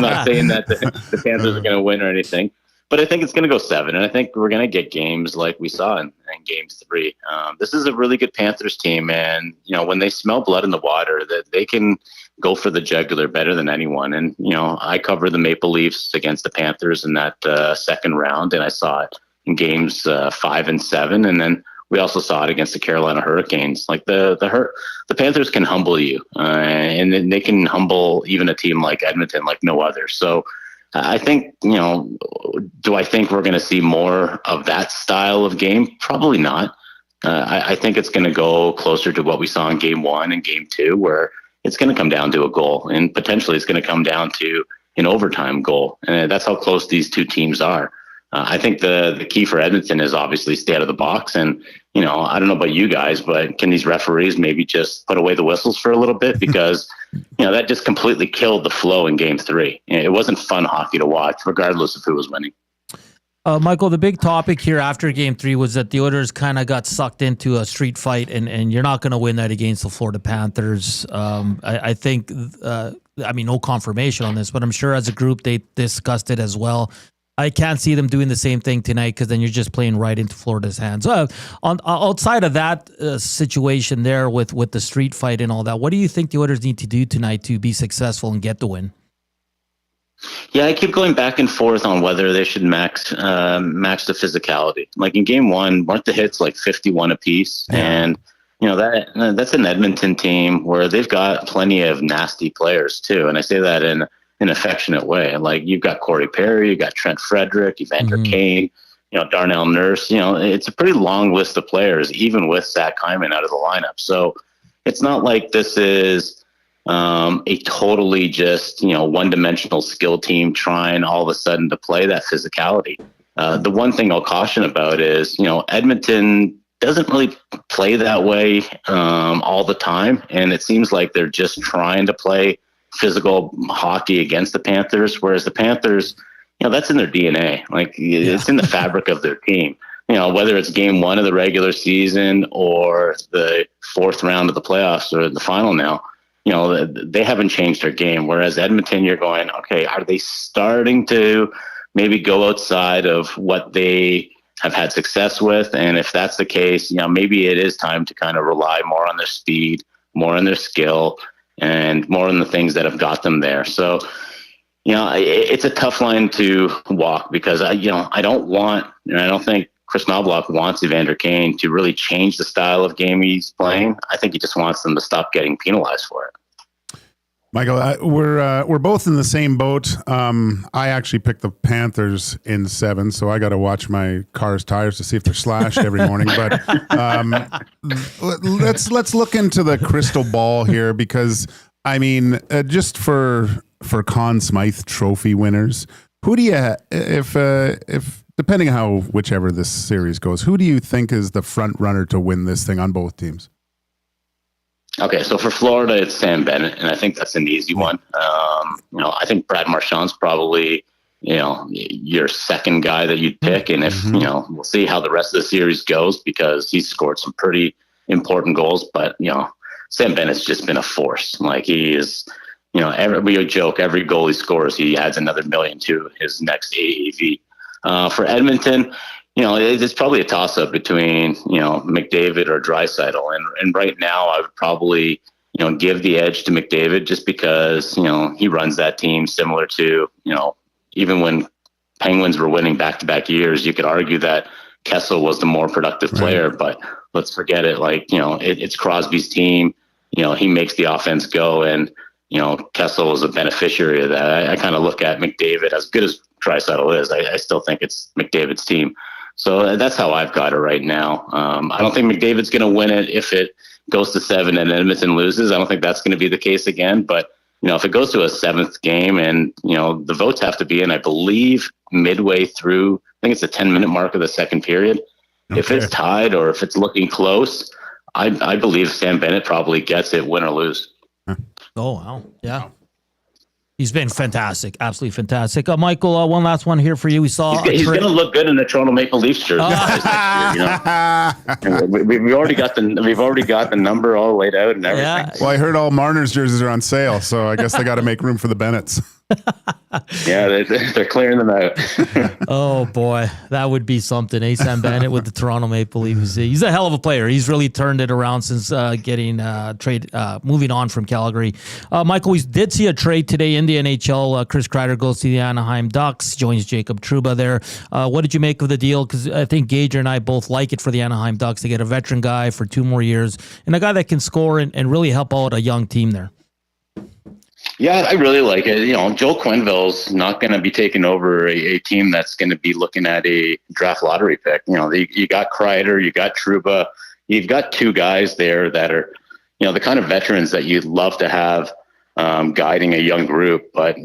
not saying that the Panthers are going to win or anything. But I think it's going to go 7, and I think we're going to get games like we saw in game 3. This is a really good Panthers team, and when they smell blood in the water, that they can go for the jugular better than anyone. And I covered the Maple Leafs against the Panthers in that second round, and I saw it in games 5 and 7, and then we also saw it against the Carolina Hurricanes. Like the Panthers can humble you, and then they can humble even a team like Edmonton like no other. So I think, do I think we're going to see more of that style of game? Probably not. I think it's going to go closer to what we saw in game 1 and game 2, where it's going to come down to a goal, and potentially it's going to come down to an overtime goal. And that's how close these two teams are. I think the key for Edmonton is obviously stay out of the box. And, I don't know about you guys, but can these referees maybe just put away the whistles for a little bit? Because, that just completely killed the flow in game 3. It wasn't fun hockey to watch, regardless of who was winning. Michael, the big topic here after game 3 was that the Oilers kind of got sucked into a street fight, and you're not going to win that against the Florida Panthers. I think, no confirmation on this, but I'm sure as a group they discussed it as well. I can't see them doing the same thing tonight, because then you're just playing right into Florida's hands. Outside of that situation there with the street fight and all that, what do you think the Oilers need to do tonight to be successful and get the win? Yeah, I keep going back and forth on whether they should match the physicality. Like in game 1, weren't the hits like 51 apiece? Yeah. And that's an Edmonton team where they've got plenty of nasty players too. And I say that in an affectionate way. Like you've got Corey Perry, you've got Trent Frederick, Evander Kane, Darnell Nurse. It's a pretty long list of players, even with Zach Hyman out of the lineup. So it's not like this is a totally just one-dimensional skill team trying all of a sudden to play that physicality. The one thing I'll caution about is Edmonton doesn't really play that way all the time, and it seems like they're just trying to play physical hockey against the Panthers, whereas the Panthers, that's in their DNA. Like it's in the fabric of their team. Whether it's game 1 of the regular season or the 4th round of the playoffs or the final now, they haven't changed their game. Whereas Edmonton, you're going, okay, are they starting to maybe go outside of what they have had success with? And if that's the case, maybe it is time to kind of rely more on their speed, more on their skill, and more on the things that have got them there. So, it's a tough line to walk, because I don't think Kris Knoblauch wants Evander Kane to really change the style of game he's playing. I think he just wants them to stop getting penalized for it. Michael, we're both in the same boat. I actually picked the Panthers in 7, so I got to watch my car's tires to see if they're slashed every morning. But let's look into the crystal ball here, because I mean, just for Conn Smythe Trophy winners, Who do you, if depending on how whichever this series goes, who do you think is the front runner to win this thing on both teams? Okay, so for Florida, it's Sam Bennett, and I think that's an easy one. I think Brad Marchand's probably, your second guy that you'd pick, and if, we'll see how the rest of the series goes because he's scored some pretty important goals, but, Sam Bennett's just been a force. Like he is, we joke every goal he scores, he adds another million to his next AAV. For Edmonton, it's probably a toss-up between, McDavid or Draisaitl. And right now I would probably, give the edge to McDavid just because, he runs that team similar to, even when Penguins were winning back-to-back years, you could argue that Kessel was the more productive player, but let's forget it. Like, it's Crosby's team. He makes the offense go, and, Kessel is a beneficiary of that. I kind of look at McDavid, as good as Draisaitl is, I still think it's McDavid's team. So that's how I've got it right now. I don't think McDavid's going to win it if it goes to 7 and Edmonton loses. I don't think that's going to be the case again. But, if it goes to a 7th game and, the votes have to be in, I believe, midway through, I think it's the 10-minute mark of the second period. Okay. If it's tied or if it's looking close, I believe Sam Bennett probably gets it, win or lose. Oh, wow. Yeah. He's been fantastic, absolutely fantastic. Michael, one last one here for you. We saw he's going to look good in the Toronto Maple Leafs jersey next year. We've already got the number all laid out and everything. Yeah. Well, I heard all Marner's jerseys are on sale, so I guess they got to make room for the Bennetts. Yeah, they're clearing them out. Oh boy, that would be something. Sam Bennett with the Toronto Maple Leafs. He's a hell of a player. He's really turned it around since moving on from Calgary. Michael, we did see a trade today in the NHL. Chris Kreider goes to the Anaheim Ducks, joins Jacob Trouba there. What did you make of the deal? Because I think Gager and I both like it for the Anaheim Ducks to get a veteran guy for 2 more years and a guy that can score and really help out a young team there. Yeah, I really like it. Joel Quenneville's not going to be taking over a team that's going to be looking at a draft lottery pick. You got Kreider, you got Trouba, you've got 2 guys there that are, the kind of veterans that you'd love to have guiding a young group. But,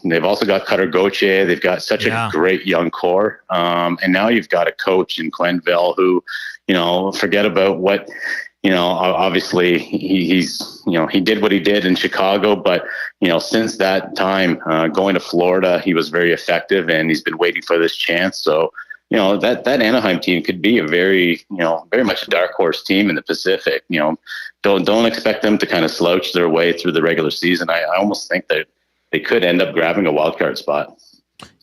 they've also got Cutter Gauthier. They've got such a great young core. And now you've got a coach in Quenneville who, forget about what, obviously he did what he did in Chicago, but, since that time, going to Florida, he was very effective and he's been waiting for this chance. So, that Anaheim team could be a very much a dark horse team in the Pacific. Don't expect them to kind of slouch their way through the regular season. I almost think that they could end up grabbing a wild card spot.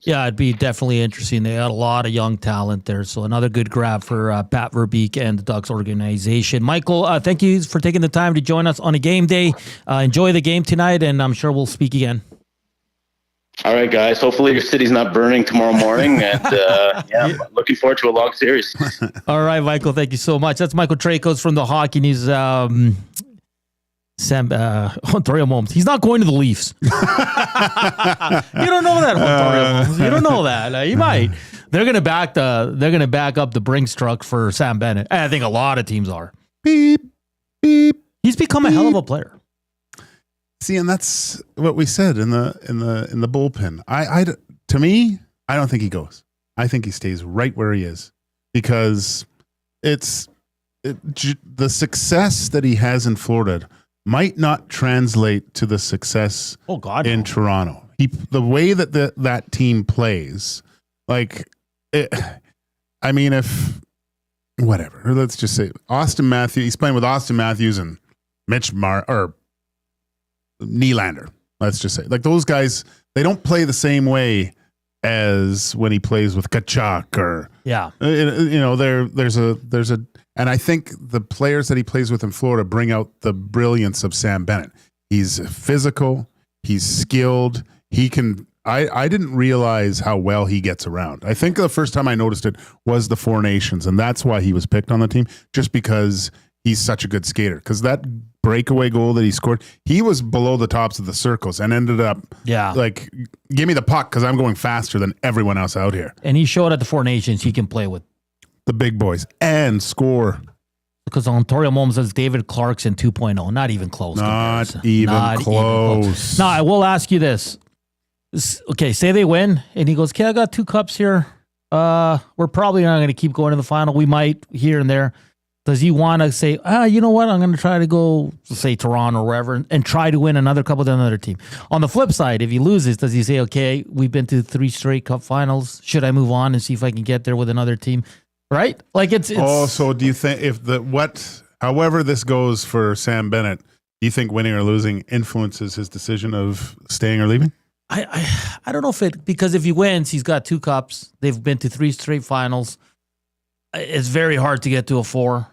Yeah, it'd be definitely interesting. They got a lot of young talent there, so another good grab for Pat Verbeek and the Ducks organization. Michael, thank you for taking the time to join us on a game day. Enjoy the game tonight, and I'm sure we'll speak again. All right, guys. Hopefully your city's not burning tomorrow morning, and looking forward to a long series. All right, Michael, thank you so much. That's Michael Traikos from the Hockey News. Ontario Moms. He's not going to the Leafs. You don't know that, Ontario Moms. You don't know that. You might. They're gonna back up the Brinks truck for Sam Bennett. I think a lot of teams are. Beep, beep. He's become a hell of a player. See, and that's what we said in the bullpen. To me, I don't think he goes. I think he stays right where he is because the success that he has in Florida might not translate to the success in Toronto. The way that that team plays, if whatever, let's just say Austin Matthews, he's playing with Austin Matthews and Mitch or Nylander. Let's just say, those guys, they don't play the same way as when he plays with Tkachuk or there's a. And I think the players that he plays with in Florida bring out the brilliance of Sam Bennett. He's physical. He's skilled. He can. I didn't realize how well he gets around. I think the first time I noticed it was the Four Nations, and that's why he was picked on the team, just because he's such a good skater. Because that breakaway goal that he scored, he was below the tops of the circles and ended up give me the puck because I'm going faster than everyone else out here. And he showed at the Four Nations he can play with the big boys and score. Because Ontario Moms says David Clarkson 2.0. Not even close. Not even close. Now, I will ask you this. Okay, say they win, and he goes, okay, I got 2 cups here. We're probably not going to keep going to the final. We might here and there. Does he want to say, you know what? I'm going to try to go, say, Toronto or wherever, and try to win another cup with another team. On the flip side, if he loses, does he say, okay, we've been to 3 straight cup finals. Should I move on and see if I can get there with another team? Right? Like it's so do you think however this goes for Sam Bennett, do you think winning or losing influences his decision of staying or leaving? I don't know because if he wins, he's got 2 cups. They've been to 3 straight finals. It's very hard to get to a 4.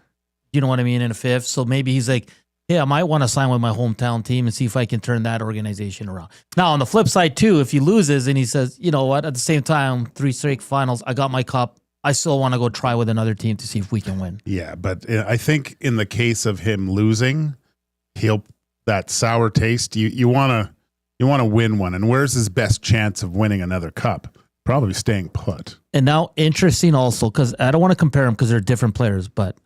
You know what I mean? In a 5th. So maybe he's like, hey, I might want to sign with my hometown team and see if I can turn that organization around. Now, on the flip side, too, if he loses and he says, you know what, at the same time, 3 straight finals, I got my cup. I still want to go try with another team to see if we can win. Yeah, but I think in the case of him losing, that sour taste, you want to win one. And where's his best chance of winning another cup? Probably staying put. And now, interesting also, because I don't want to compare them because they're different players, but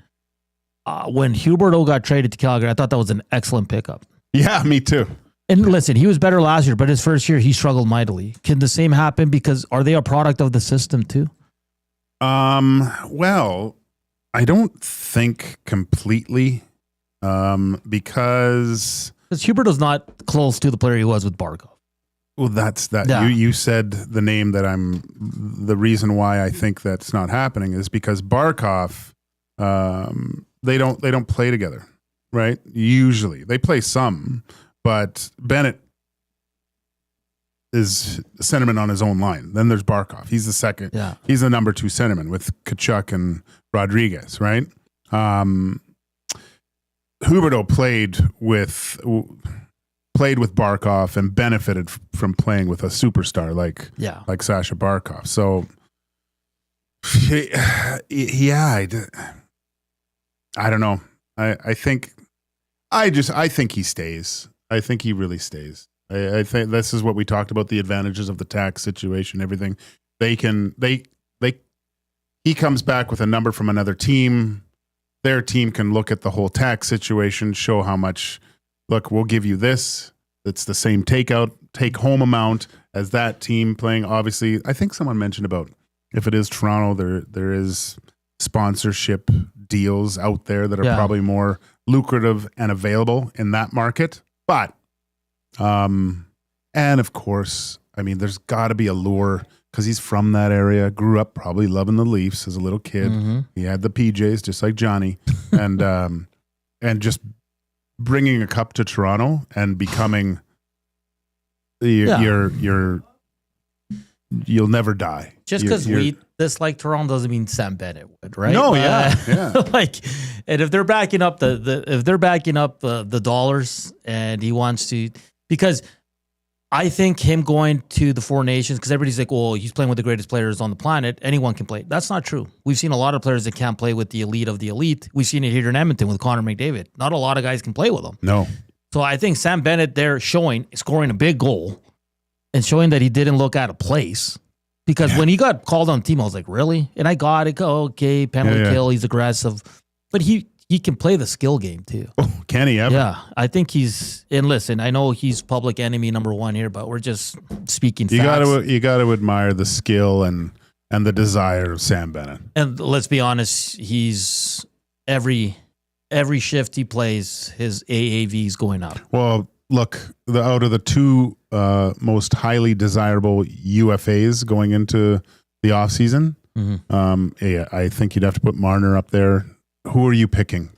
when Huberdeau got traded to Calgary, I thought that was an excellent pickup. Yeah, me too. And listen, he was better last year, but his first year, he struggled mightily. Can the same happen? Because are they a product of the system too? Well, I don't think completely, because Huberdeau's not close to the player he was with Barkov. Well, that's that. Yeah. You said the name that the reason why I think that's not happening is because Barkov, they don't play together, right? Usually they play some, but Bennett is a centerman on his own line. Then there's Barkov. He's the second. Yeah. He's the number 2 centerman with Tkachuk and Rodriguez, right? Huberdeau played with Barkov and benefited from playing with a superstar like Sasha Barkov. So, yeah, I don't know. I think he stays. I think he really stays. I think this is what we talked about, the advantages of the tax situation, everything. He comes back with a number from another team. Their team can look at the whole tax situation, show how much, look, we'll give you this. It's the same take home amount as that team playing. Obviously, I think someone mentioned about if it is Toronto, there is sponsorship deals out there that are probably more lucrative and available in that market. But, and of course, I mean, there's got to be a lure because he's from that area, grew up probably loving the Leafs as a little kid. Mm-hmm. He had the PJs just like Johnny, and just bringing a cup to Toronto and becoming you'll never die. Just because we dislike Toronto doesn't mean Sam Bennett would, right? No, yeah. And if they're backing up the dollars, and he wants to, because I think him going to the 4 nations, because everybody's like, well, he's playing with the greatest players on the planet. Anyone can play. That's not true. We've seen a lot of players that can't play with the elite of the elite. We've seen it here in Edmonton with Connor McDavid. Not a lot of guys can play with him. No. So I think Sam Bennett there scoring a big goal and showing that he didn't look out of place. Because when he got called on the team, I was like, really? And I got it. Okay, penalty kill. He's aggressive. But he can play the skill game too. Oh, can he ever? Yeah, I think he's. And listen, I know he's public enemy number 1 here, but we're just speaking facts. You got to admire the skill and the desire of Sam Bennett. And let's be honest, he's every shift he plays, his AAV is going up. Well, look, out of the 2 most highly desirable UFAs going into the offseason, I think you'd have to put Marner up there. Who are you picking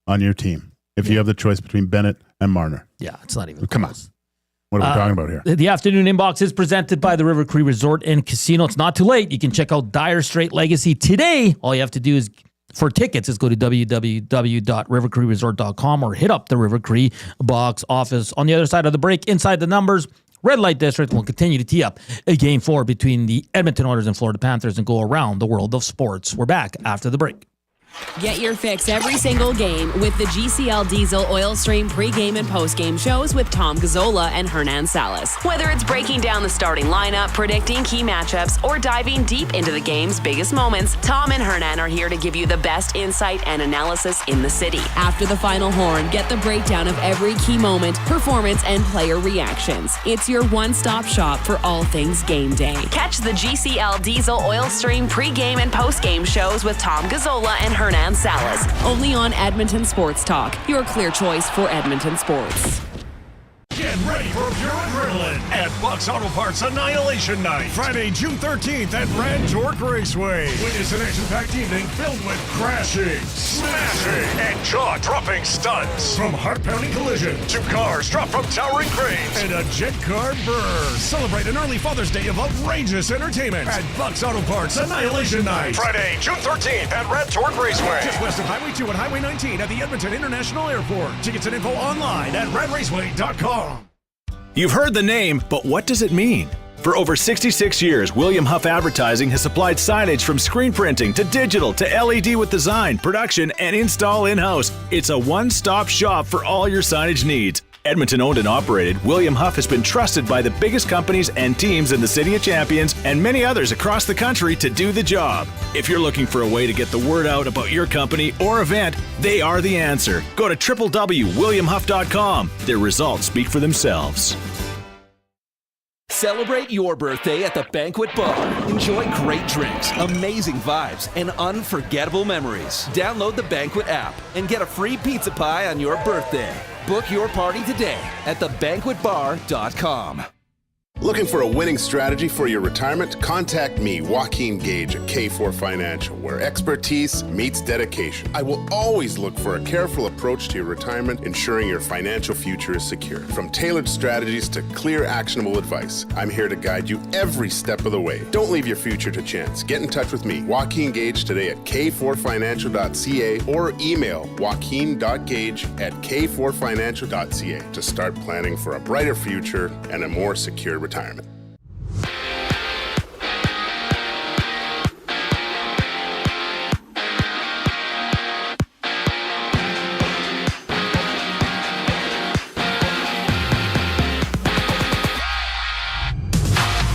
on your team if you have the choice between Bennett and Marner? Yeah, it's not even Come close. on. What are we talking about here? The afternoon inbox is presented by the River Cree Resort and Casino. It's not too late. You can check out Dire Straits Legacy today. All you have to do is, for tickets, is go to www.rivercreeresort.com or hit up the River Cree box office. On the other side of the break, inside the numbers, Red Light District will continue to tee up a Game 4 between the Edmonton Oilers and Florida Panthers and go around the world of sports. We're back after the break. Get your fix every single game with the GCL Diesel Oil Stream pregame and postgame shows with Tom Gazzola and Hernan Salas. Whether it's breaking down the starting lineup, predicting key matchups, or diving deep into the game's biggest moments, Tom and Hernan are here to give you the best insight and analysis in the city. After the final horn, get the breakdown of every key moment, performance, and player reactions. It's your one-stop shop for all things game day. Catch the GCL Diesel Oil Stream pregame and postgame shows with Tom Gazzola and Hernan Salas, only on Edmonton Sports Talk, your clear choice for Edmonton sports. Get ready for pure adrenaline at Buck's Auto Parts Annihilation Night. Friday, June 13th at Red Torque Raceway. Witness an action-packed evening filled with crashing, smashing, and jaw-dropping stunts. From heart-pounding collision to cars dropped from towering cranes and a jet car burn. Celebrate an early Father's Day of outrageous entertainment at Buck's Auto Parts Annihilation Night. Friday, June 13th at Red Torque Raceway. Just west of Highway 2 and Highway 19 at the Edmonton International Airport. Tickets and info online at redraceway.com. You've heard the name, but what does it mean? For over 66 years, William Huff Advertising has supplied signage from screen printing to digital to LED with design, production, and install in-house. It's a one-stop shop for all your signage needs. Edmonton owned and operated, William Huff has been trusted by the biggest companies and teams in the City of Champions and many others across the country to do the job. If you're looking for a way to get the word out about your company or event, they are the answer. Go to www.williamhuff.com. Their results speak for themselves. Celebrate your birthday at the Banquet Bar. Enjoy great drinks, amazing vibes, and unforgettable memories. Download the Banquet app and get a free pizza pie on your birthday. Book your party today at thebanquetbar.com. Looking for a winning strategy for your retirement? Contact me, Joaquin Gage at K4 Financial, where expertise meets dedication. I will always look for a careful approach to your retirement, ensuring your financial future is secure. From tailored strategies to clear, actionable advice, I'm here to guide you every step of the way. Don't leave your future to chance. Get in touch with me, Joaquin Gage, today at k4financial.ca or email joaquin.gage@k4financial.ca to start planning for a brighter future and a more secure retirement.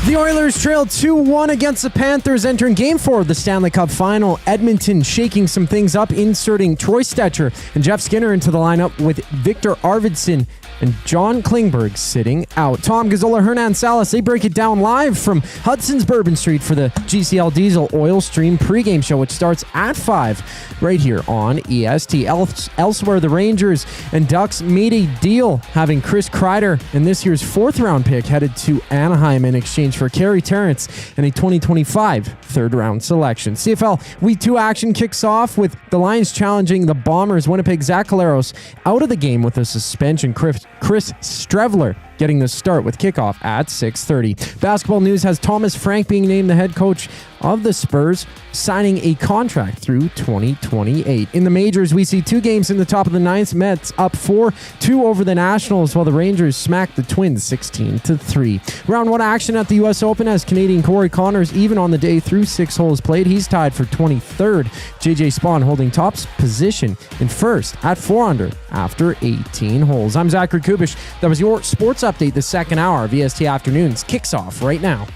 The Oilers trailed 2-1 against the Panthers entering Game 4 of the Stanley Cup Final. Edmonton shaking some things up, inserting Troy Stecher and Jeff Skinner into the lineup with Viktor Arvidsson and John Klingberg sitting out. Tom Gazzola, Hernan Salas, they break it down live from Hudson's Bourbon Street for the GCL Diesel Oil Stream pregame show, which starts at 5 right here on EST. Elsewhere, the Rangers and Ducks made a deal, having Chris Kreider and this year's 4th-round pick headed to Anaheim in exchange for Carey Terrance and a 2025 3rd-round selection. CFL Week 2 action kicks off with the Lions challenging the Bombers. Winnipeg Zach Collaros out of the game with a suspension. Chris Strevler getting the start with kickoff at 6:30. Basketball news has Thomas Frank being named the head coach of the Spurs, signing a contract through 2028. In the majors, we see 2 games in the top of the 9th. Mets up 4-2 over the Nationals, while the Rangers smack the Twins 16-3. Round 1 action at the U.S. Open as Canadian Corey Connors even on the day through 6 holes played. He's tied for 23rd. J.J. Spawn holding top position in first at 4 under after 18 holes. I'm Zachary Kubish. That was your sports update. The second hour of EST Afternoons kicks off right now.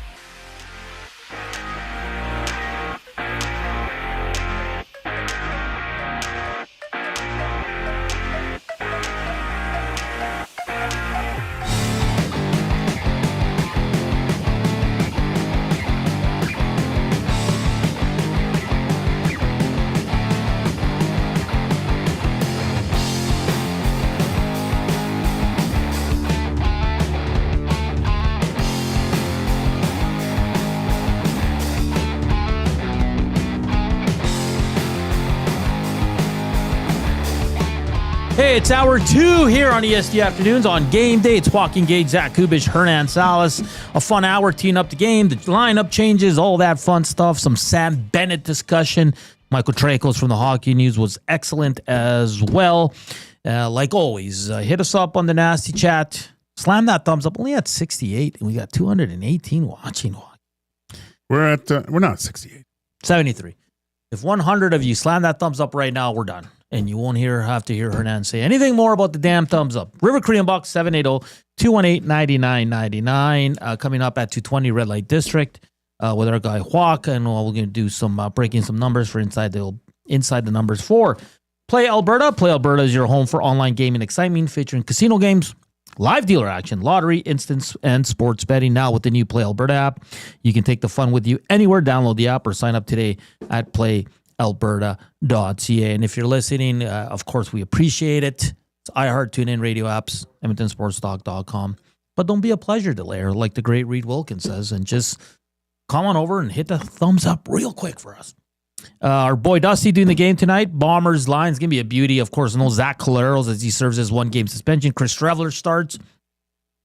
Hey, it's hour 2 here on EST Afternoons on game day. It's Joaquin Gage, Zach Kubish, Hernan Salas. A fun hour teeing up the game, the lineup changes, all that fun stuff. Some Sam Bennett discussion. Michael Traikos from the Hockey News was excellent as well. Like always, hit us up on the Nasty Chat. Slam that thumbs up. Only at 68, and we got 218 watching. We're not 68. 73. If 100 of you slam that thumbs up right now, we're done. And you won't have to hear Hernan say anything more about the damn thumbs up. River Korean Box 780-218-9999. Coming up at 220 Red Light District with our guy Joaquin. And we're going to do some breaking some numbers for inside the numbers for Play Alberta. Play Alberta is your home for online gaming excitement featuring casino games, live dealer action, lottery, instant, and sports betting. Now with the new Play Alberta app, you can take the fun with you anywhere. Download the app or sign up today at playalberta.ca. And if you're listening, of course, we appreciate it. It's iHeart, TuneIn, radio apps, EdmontonSportsTalk.com. But don't be a pleasure delayer, like the great Reed Wilkins says, and just come on over and hit the thumbs up real quick for us. Our boy Dusty doing the game tonight. Bombers line's going to be a beauty. Of course, no Zach Collaros as he serves his one-game suspension. Chris Streveler starts.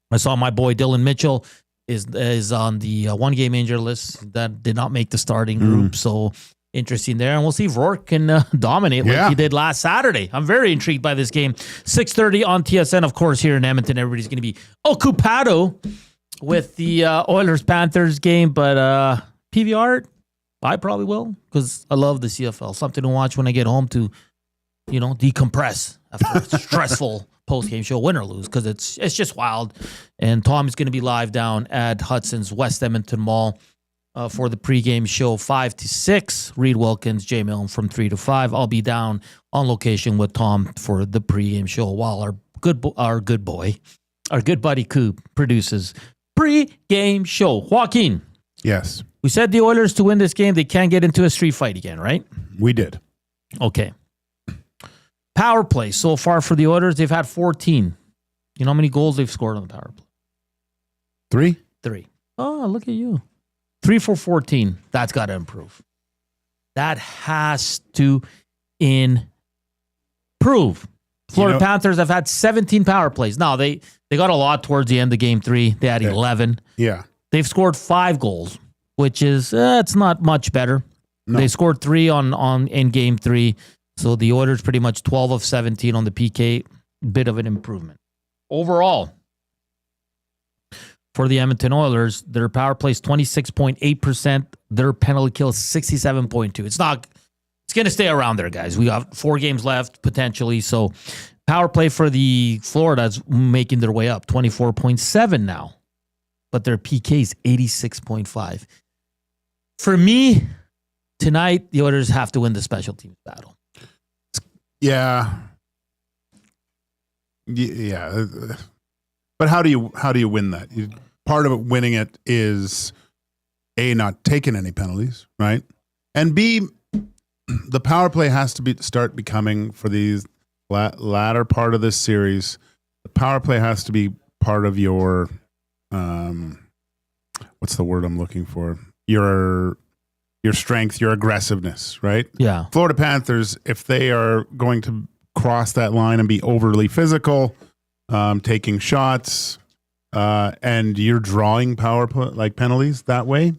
I saw my boy Dylan Mitchell is on the one-game injured list. That did not make the starting group. So interesting there. And we'll see if Rourke can dominate like he did last Saturday. I'm very intrigued by this game. 6:30 on TSN. Of course, here in Edmonton, everybody's going to be ocupado with the Oilers-Panthers game. But PVR, I probably will because I love the CFL. Something to watch when I get home to, decompress after a stressful post-game show, win or lose, because it's just wild. And Tom is going to be live down at Hudson's West Edmonton Mall for the pregame show 5 to 6. Reed Wilkins, Jay Milne from 3 to 5. I'll be down on location with Tom for the pregame show while our good buddy Coop produces pregame show. Joaquin. Yes. We said the Oilers to win this game, they can't get into a street fight again, right? We did. Okay. Power play so far for the Oilers, they've had 14. You know how many goals they've scored on the power play? 3. Oh, look at you. 3 for 14. That's got to improve. That has to improve. Florida Panthers have had 17 power plays. Now, they got a lot towards the end of game 3. They had 11. Yeah. They've scored 5 goals, which is it's not much better. No. They scored 3 in game 3. So the Oilers pretty much 12 of 17 on the PK. Bit of an improvement. Overall, for the Edmonton Oilers, their power play is 26.8%. Their penalty kill is 67.2. It's going to stay around there, guys. We got 4 games left, potentially. So power play for the Florida's making their way up, 24.7 now. But their PK is 86.5. For me, tonight, the Oilers have to win the special teams battle. Yeah. Yeah. But how do you win that? Part of it, winning it is A, not taking any penalties, right? And B, the power play has to start becoming, for these latter part of this series, the power play has to be part of your what's the word I'm looking for? Your strength, your aggressiveness, right? Yeah. Florida Panthers, if they are going to cross that line and be overly physical, taking shots, and you're drawing power play, penalties that way,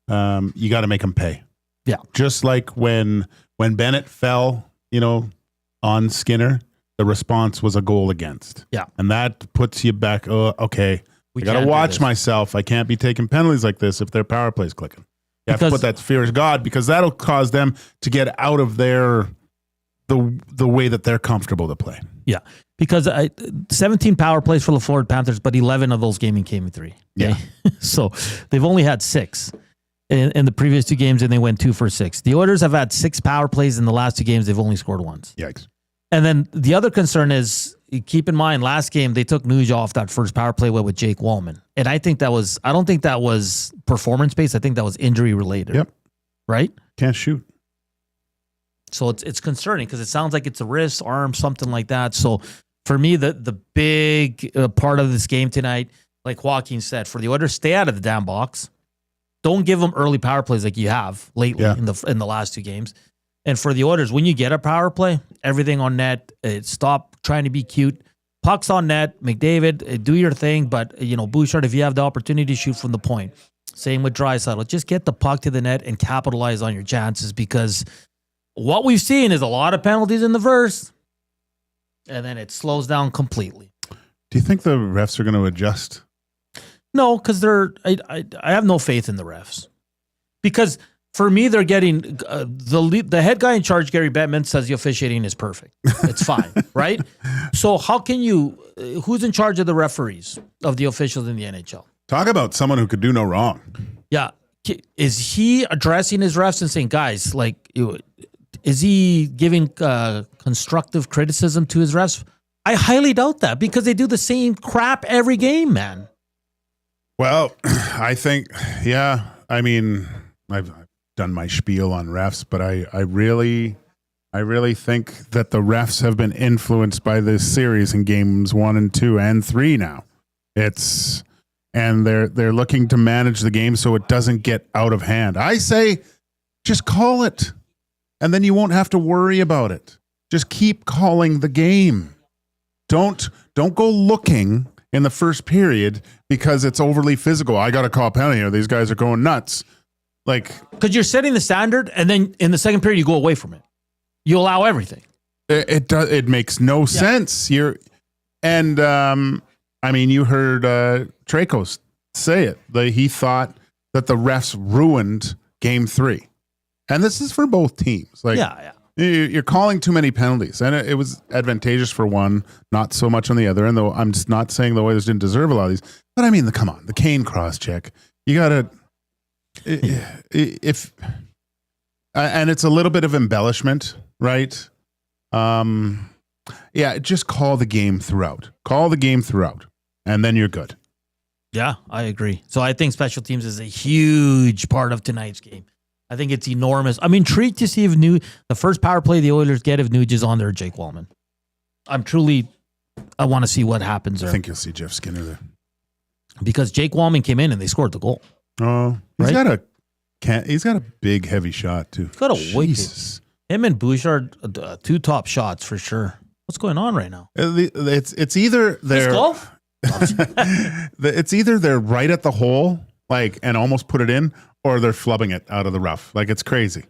you got to make them pay. Yeah. Just like when Bennett fell, on Skinner, the response was a goal against. Yeah. And that puts you back, okay, I got to watch myself. I can't be taking penalties like this if their power play's clicking. You have to put that fear of God, because that'll cause them to get out of the way that they're comfortable to play. Yeah, because 17 power plays for the Florida Panthers, but 11 of those came in 3. Okay? Yeah. So they've only had 6 in the previous 2 games, and they went 2 for 6. The Oilers have had 6 power plays in the last 2 games. They've only scored once. Yikes. And then the other concern is, keep in mind, last game they took Nuge off that first power play with Jake Wallman. And I don't think that was performance-based. I think that was injury-related. Yep. Right? Can't shoot. So it's concerning because it sounds like it's a wrist, arm, something like that. So for me, the big part of this game tonight, like Joaquin said, for the Oilers, stay out of the damn box. Don't give them early power plays like you have lately in the last 2 games. And for the Oilers, when you get a power play, everything on net, stop trying to be cute. Pucks on net, McDavid, do your thing. But, Bouchard, if you have the opportunity to shoot from the point, same with Draisaitl, just get the puck to the net and capitalize on your chances, because what we've seen is a lot of penalties in the first, and then it slows down completely. Do you think the refs are going to adjust? No, because I have no faith in the refs. Because for me, they're getting the head guy in charge, Gary Bettman, says the officiating is perfect. It's fine, right? So how can you? Who's in charge of the referees, of the officials in the NHL? Talk about someone who could do no wrong. Yeah, is he addressing his refs and saying, guys, like, is he giving constructive criticism to his refs? I highly doubt that because they do the same crap every game, man. Well, I think, yeah. I mean, I've done my spiel on refs, but I really think that the refs have been influenced by this series in games 1 and 2 and 3 now. And they're looking to manage the game so it doesn't get out of hand. I say, just call it, and then you won't have to worry about it. Just keep calling the game. Don't go looking in the first period because it's overly physical. I got to call a penalty here. These guys are going nuts. Like, because you're setting the standard, and then in the second period you go away from it. You allow everything. It makes no sense. I mean, you heard Traikos say it. He thought that the refs ruined Game 3, and this is for both teams. Like, you're calling too many penalties, and it was advantageous for one, not so much on the other. And though I'm just not saying the Oilers didn't deserve a lot of these, but I mean, come on, the Kane cross check. You gotta and it's a little bit of embellishment, right? Just call the game throughout. Call the game throughout, and then you're good. Yeah, I agree. So I think special teams is a huge part of tonight's game. I think it's enormous. I'm intrigued to see if the first power play the Oilers get if Nuge is on there, Jake Wallman. I want to see what happens there. I think you'll see Jeff Skinner there. Because Jake Wallman came in and they scored the goal. Oh, he's got a big, heavy shot, too. He's got a wicked. Him and Bouchard, two top shots for sure. What's going on right now? It's either they're it's either they're right at the hole, like, and almost put it in, or they're flubbing it out of the rough. Like, it's crazy.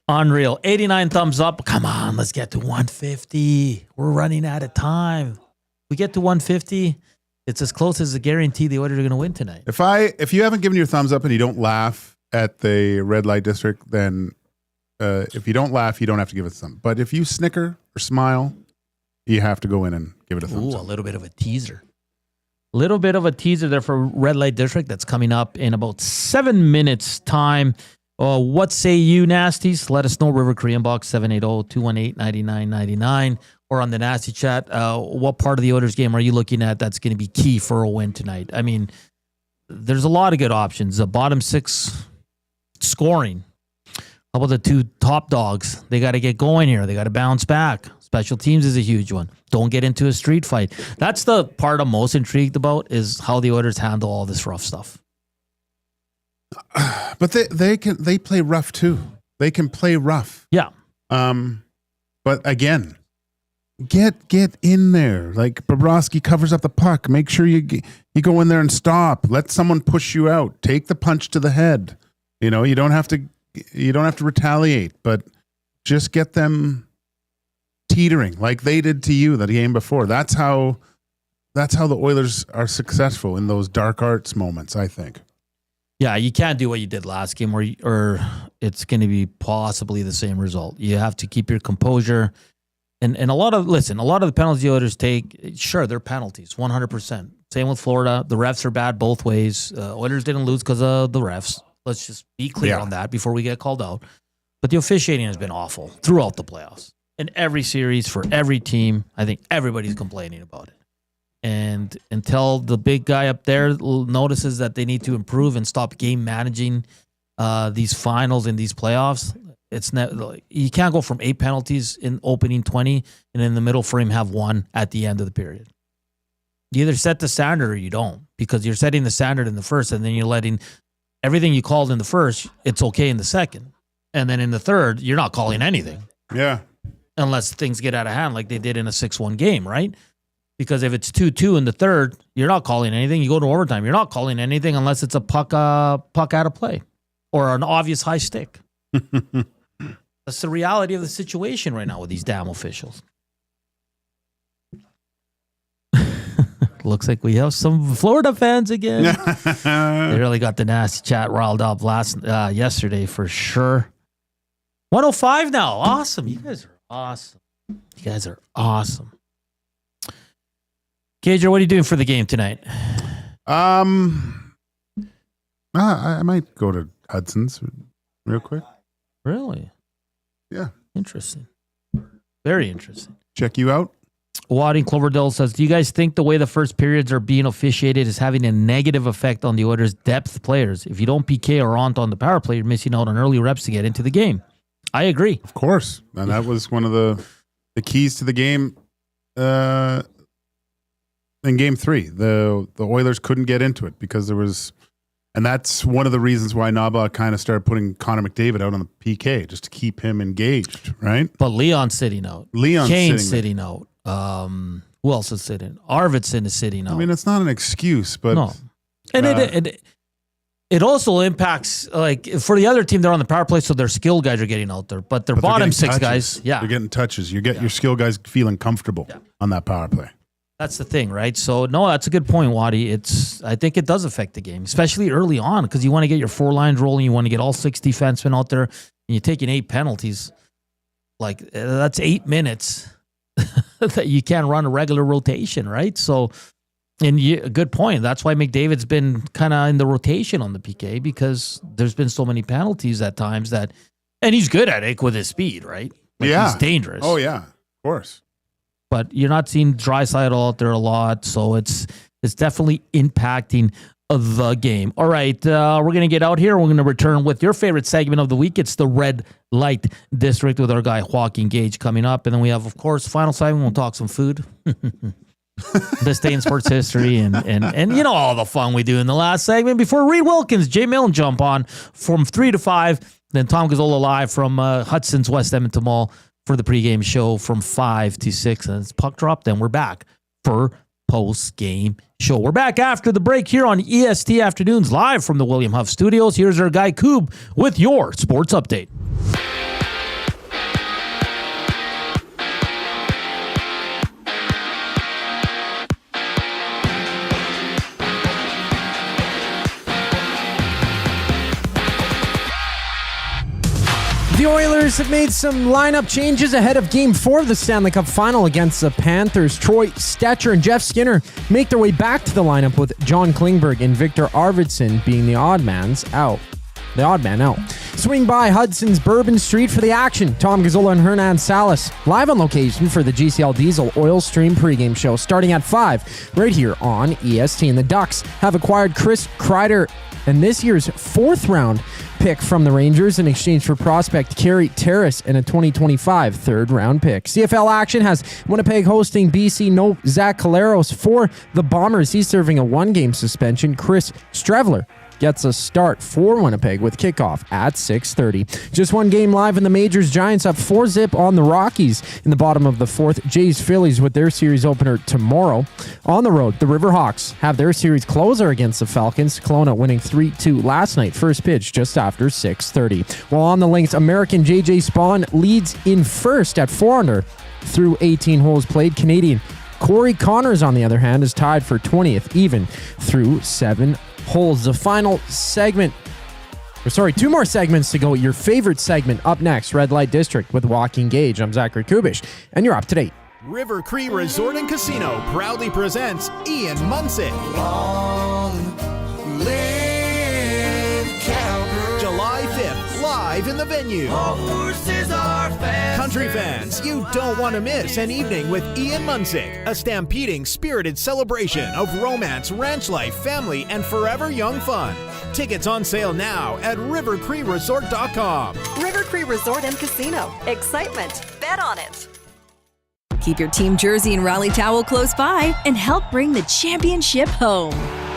Unreal. 89 thumbs up. Come on, let's get to 150. We're running out of time. We get to 150. It's as close as a guarantee the Oilers are going to win tonight. If you haven't given your thumbs up and you don't laugh at the red light district, then if you don't laugh, you don't have to give it some. But if you snicker or smile, you have to go in and give it a thumbs up. A little bit of a teaser. Little bit of a teaser there for red light district that's coming up in about 7 minutes time. What say you, Nasties? Let us know. River Korean Box 780-218-9999 or on the Nasty Chat. What part of the Oilers game are you looking at that's going to be key for a win tonight? I mean, there's a lot of good options. The bottom six scoring. How about the two top dogs? They got to get going here. They got to bounce back. Special teams is a huge one. Don't get into a street fight. That's the part I'm most intrigued about is how the Oilers handle all this rough stuff. But they play rough too. They can play rough. Yeah. But again, get in there. Like Bobrovsky covers up the puck. Make sure you go in there and stop. Let someone push you out. Take the punch to the head. You don't have to retaliate, but just get them teetering like they did to you the game before. That's how the Oilers are successful in those dark arts moments, I think. Yeah, you can't do what you did last game or it's going to be possibly the same result. You have to keep your composure. And a lot of the penalties the Oilers take, sure, they're penalties, 100%. Same with Florida. The refs are bad both ways. Oilers didn't lose because of the refs. Let's just be clear on that before we get called out. But the officiating has been awful throughout the playoffs. In every series, for every team, I think everybody's complaining about it. And until the big guy up there notices that they need to improve and stop game managing these finals and these playoffs, you can't go from 8 penalties in opening 20 and in the middle frame have 1 at the end of the period. You either set the standard or you don't, because you're setting the standard in the first and then you're letting everything you called in the first, it's okay in the second. And then in the third, you're not calling anything. Yeah. Unless things get out of hand like they did in a 6-1 game, right? Because if it's 2-2 in the third, you're not calling anything. You go to overtime, you're not calling anything unless it's a puck out of play or an obvious high stick. That's the reality of the situation right now with these damn officials. looks like we have some Florida fans again. They really got the nasty chat riled up yesterday for sure. 105 now. Awesome. You guys are awesome. Gager, what are you doing for the game tonight? I might go to Hudson's real quick. Really? Yeah. Interesting. Very interesting. Check you out. Wadding Cloverdale says, do you guys think the way the first periods are being officiated is having a negative effect on the Oilers' depth players? If you don't PK or Arndt on the power play, you're missing out on early reps to get into the game. I agree. Of course. And that was one of the keys to the game in Game 3. The Oilers couldn't get into it because there was... And that's one of the reasons why Knoblauch kind of started putting Connor McDavid out on the PK, just to keep him engaged, right? But Leon's sitting out. Kane's sitting out. Who else is sitting? Arvidsson is sitting out. I mean, it's not an excuse, but... No. And it also impacts, like, for the other team, they're on the power play, so their skill guys are getting out there. But their bottom six guys, They're getting touches. You get your skill guys feeling comfortable on that power play. That's the thing, right? So, no, that's a good point, Waddy. I think it does affect the game, especially early on, because you want to get your 4 lines rolling. You want to get all 6 defensemen out there, and you're taking 8 penalties. Like, that's 8 minutes that you can't run a regular rotation, right? So, a good point. That's why McDavid's been kind of in the rotation on the PK, because there's been so many penalties at times that, and he's good at it with his speed, right? Like, he's dangerous. Oh, yeah, of course. But you're not seeing Draisaitl out there a lot, so it's definitely impacting the game. All right, we're going to get out here. We're going to return with your favorite segment of the week. It's the Red Light District with our guy Joaquin Gage coming up. And then we have, of course, final segment. We'll talk some food. This day in sports history and you know all the fun we do in the last segment. Before Reed Wilkins, Jay Milne jump on from 3 to 5. Then Tom Gazzola live from Hudson's West Edmonton Mall for the pregame show from 5 to 6. And it's puck drop. Then we're back for post-game show. We're back after the break here on EST Afternoons live from the William Huff Studios. Here's our guy Coob with your sports update. The Oilers have made some lineup changes ahead of Game 4 of the Stanley Cup Final against the Panthers. Troy Stecher and Jeff Skinner make their way back to the lineup with John Klingberg and Viktor Arvidsson being the odd man out. Swing by Hudson's Bourbon Street for the action. Tom Gazzola and Hernan Salas live on location for the GCL Diesel Oil Stream pregame show starting at 5 right here on EST. And the Ducks have acquired Chris Kreider and this year's 4th round pick from the Rangers in exchange for prospect Carey Terrance and a 2025 3rd round pick. CFL action has Winnipeg hosting BC. No Zach Collaros for the Bombers. He's serving a 1-game suspension. Chris Streveler gets a start for Winnipeg with kickoff at 6:30. Just one game live in the majors. Giants up 4-0 on the Rockies in the bottom of the 4th. Jays Phillies with their series opener tomorrow. On the road, the Riverhawks have their series closer against the Falcons. Kelowna winning 3-2 last night. First pitch just after 6:30. While on the links, American JJ Spawn leads in first at 4 under through 18 holes played. Canadian Corey Connors, on the other hand, is tied for 20th even through 7 holes. The final segment, 2 more segments to go. Your favorite segment up next, Red Light District with Joaquin Gage. I'm Zachary Kubish, and you're up to date. River Cree Resort and Casino proudly presents Ian Munsick. July 5th, live in the venue. Country fans, you don't want to miss an evening with Ian Munsick, a stampeding, spirited celebration of romance, ranch life, family, and forever young fun. Tickets on sale now at rivercreeresort.com. River Cree Resort and Casino. Excitement. Bet on it. Keep your team jersey and rally towel close by and help bring the championship home.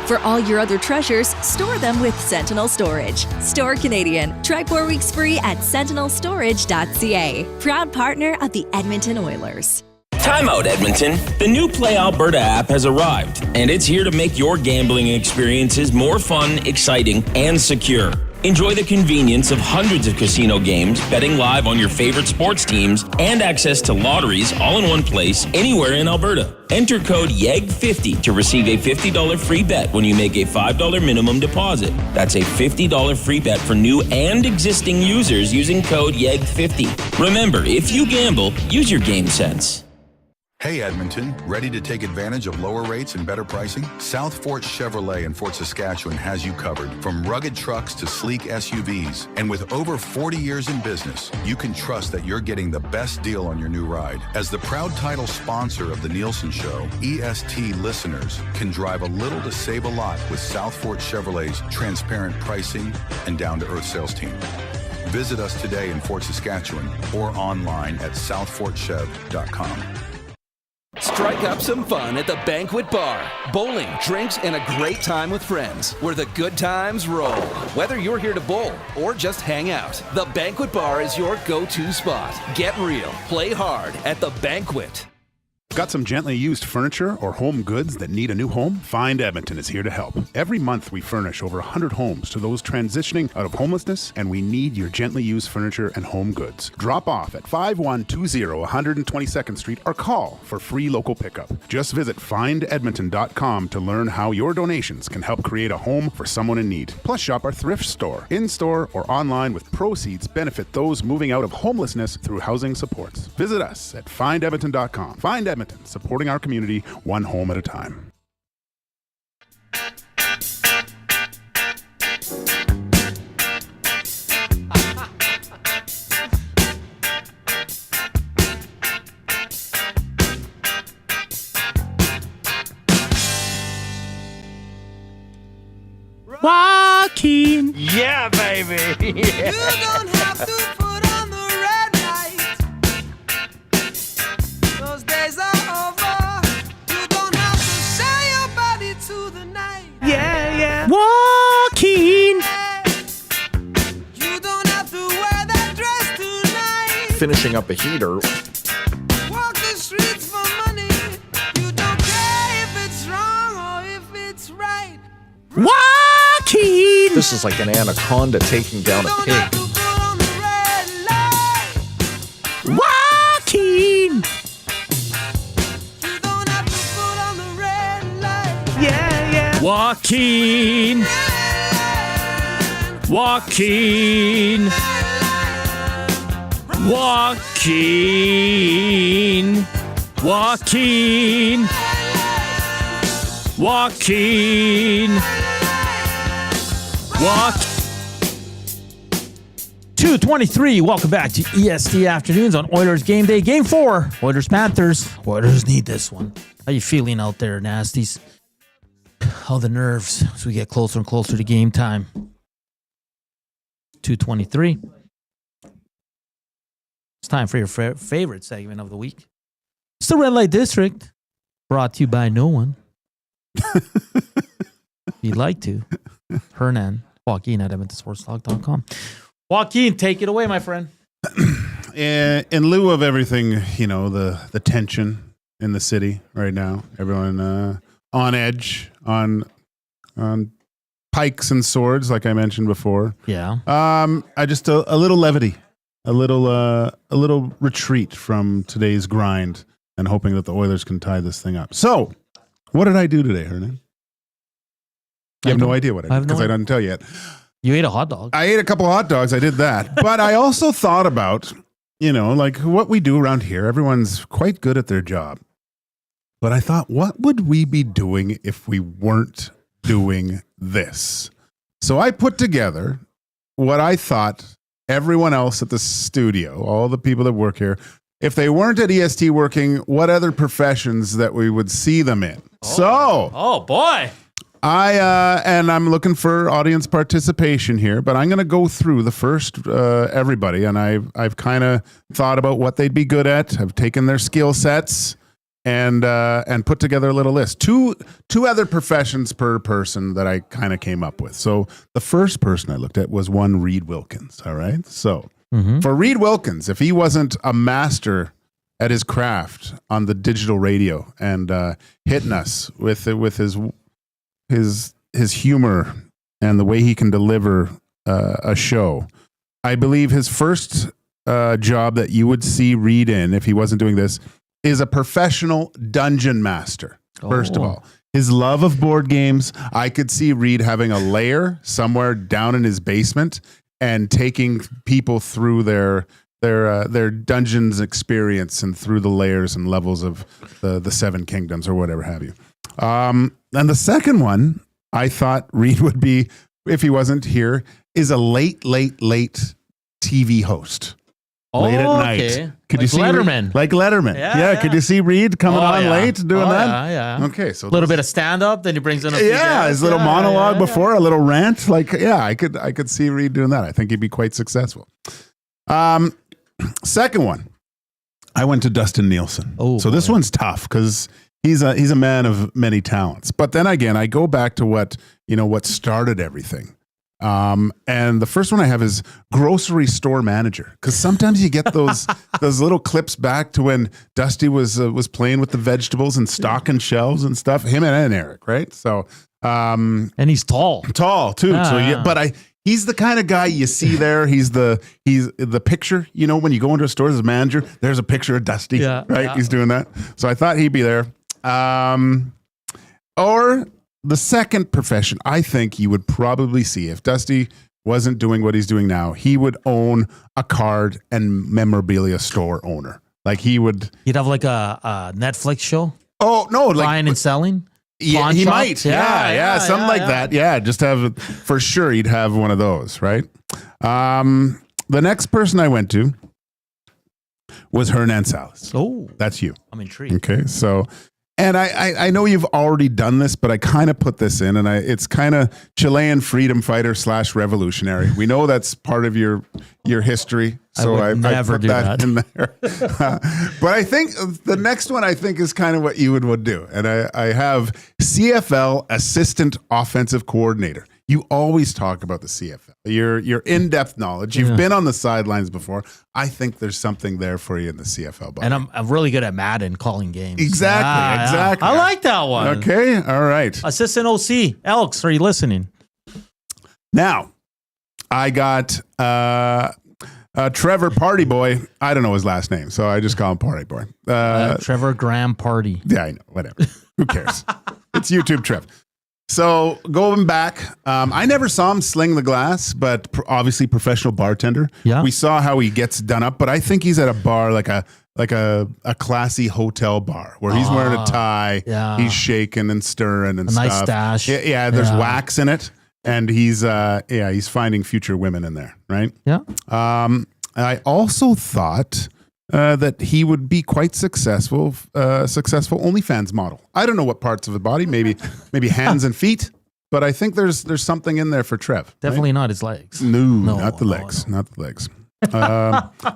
For all your other treasures, store them with Sentinel Storage. Store Canadian. Try 4 weeks free at sentinelstorage.ca. Proud partner of the Edmonton Oilers. Timeout, Edmonton. The new Play Alberta app has arrived, and it's here to make your gambling experiences more fun, exciting, and secure. Enjoy the convenience of hundreds of casino games, betting live on your favorite sports teams, and access to lotteries all in one place anywhere in Alberta. Enter code YEG50 to receive a $50 free bet when you make a $5 minimum deposit. That's a $50 free bet for new and existing users using code YEG50. Remember, if you gamble, use your game sense. Hey Edmonton, ready to take advantage of lower rates and better pricing? South Fort Chevrolet in Fort Saskatchewan has you covered. From rugged trucks to sleek SUVs. And with over 40 years in business, you can trust that you're getting the best deal on your new ride. As the proud title sponsor of the Nielsen Show, EST listeners can drive a little to save a lot with South Fort Chevrolet's transparent pricing and down-to-earth sales team. Visit us today in Fort Saskatchewan or online at southfortchev.com. Strike up some fun at the Banquet Bar. Bowling, drinks, and a great time with friends where the good times roll. Whether you're here to bowl or just hang out, the Banquet Bar is your go-to spot. Get real, play hard at the Banquet. Got some gently used furniture or home goods that need a new home? Find Edmonton is here to help. Every month we furnish over 100 homes to those transitioning out of homelessness, and we need your gently used furniture and home goods. Drop off at 5120 122nd Street or call for free local pickup. Just visit findedmonton.com to learn how your donations can help create a home for someone in need. Plus shop our thrift store, in-store or online, with proceeds benefit those moving out of homelessness through housing supports. Visit us at findedmonton.com. Find Edmonton, supporting our community one home at a time. Joaquin. Yeah, baby. Yeah. You don't have to put on the red light. Those days are over. You don't have to sell your body to the night. Yeah, yeah. Joaquin. You don't have to wear that dress tonight. Finishing up a heater. Walk the streets for money. You don't care if it's wrong or if it's right. Joaquin. This is like an anaconda taking down a pig. Joaquin. Yeah, yeah. Joaquin. Joaquin. Joaquin. Joaquin. Joaquin. 2:23. Welcome back to EST Afternoons on Oilers Game Day. Game 4. Oilers Panthers. Oilers need this one. How you feeling out there, Nasties? All the nerves as we get closer and closer to game time. 2:23. It's time for your favorite segment of the week. It's the Red Light District. Brought to you by no one. If you'd like to. Hernan, Joaquin at EdmontonSportsTalk.com. Joaquin, take it away, my friend. In lieu of everything, you know, the tension in the city right now, everyone on edge, on pikes and swords, like I mentioned before. Yeah. I just a little levity, a little retreat from today's grind, and hoping that the Oilers can tie this thing up. So, what did I do today, Hernan? You have no idea what I did because I didn't tell you yet. You ate a hot dog. I ate a couple of hot dogs. I did that. But I also thought about, you know, like what we do around here. Everyone's quite good at their job. But I thought, what would we be doing if we weren't doing this? So I put together what I thought everyone else at the studio, all the people that work here, if they weren't at EST working, what other professions that we would see them in. Oh boy. And I'm looking for audience participation here, but I'm going to go through the first everybody, and I've kind of thought about what they'd be good at. I've taken their skill sets and put together a little list. Two other professions per person that I kind of came up with. So the first person I looked at was one Reed Wilkins. All right, so for Reed Wilkins, if he wasn't a master at his craft on the digital radio and hitting us with his humor and the way he can deliver a show. I believe his first job that you would see Reed in, if he wasn't doing this, is a professional dungeon master. First of all, his love of board games. I could see Reed having a lair somewhere down in his basement and taking people through their dungeons experience and through the layers and levels of the Seven Kingdoms or whatever have you. And the second one, I thought Reed would be, if he wasn't here, is a late TV host. Late at night. Okay. Could Like you see Letterman. Reed? Like Letterman. Yeah. Could you see Reed coming on late doing that? Yeah. Okay, so a little bit of stand up, then he brings in a few guys. his little monologue before, a little rant. Like, I could see Reed doing that. I think he'd be quite successful. Second one, I went to Dustin Nielsen. So this one's tough because he's a man of many talents. But then again, I go back to what started everything. And the first one I have is grocery store manager, because sometimes you get those little clips back to when Dusty was playing with the vegetables and stocking shelves and stuff. Him and Eric, right? So, and he's tall too. He's the kind of guy you see there. He's the picture. When you go into a store as a manager, there's a picture of Dusty, right? Yeah. He's doing that. So I thought he'd be there. Or the second profession, I think you would probably see if Dusty wasn't doing what he's doing now, he would own a card and memorabilia store owner. Like he'd have like a Netflix show. Oh no, like buying and selling. Yeah, he might. Yeah, something like that. Yeah, just have for sure. He'd have one of those, right? The next person I went to was Hernan Salas. Oh, that's you. I'm intrigued. Okay, so. And I know you've already done this, but I kind of put this in, and it's kind of Chilean freedom fighter / revolutionary. We know that's part of your history, so I put that in there. But I think the next one is kind of what you would do, and I have CFL assistant offensive coordinator. You always talk about the CFL. Your in-depth knowledge. You've been on the sidelines before. I think there's something there for you in the CFL. Buddy. And I'm really good at Madden calling games. Exactly. I like that one. Okay, all right. Assistant OC. Elks, are you listening? Now, I got Trevor Party Boy. I don't know his last name, so I just call him Party Boy. Trevor Graham Party. Yeah, I know. Whatever. Who cares? It's YouTube Trev. So going back, I never saw him sling the glass, but obviously professional bartender. Yeah. We saw how he gets done up, but I think he's at a bar like a classy hotel bar where he's wearing a tie, he's shaking and stirring and stuff. Nice stash. Yeah, there's wax in it, and he's finding future women in there, right? Yeah. I also thought that he would be quite successful OnlyFans model. I don't know what parts of the body, maybe hands and feet, but I think there's something in there for Trev. Definitely not his legs. No, not the legs. Not the legs.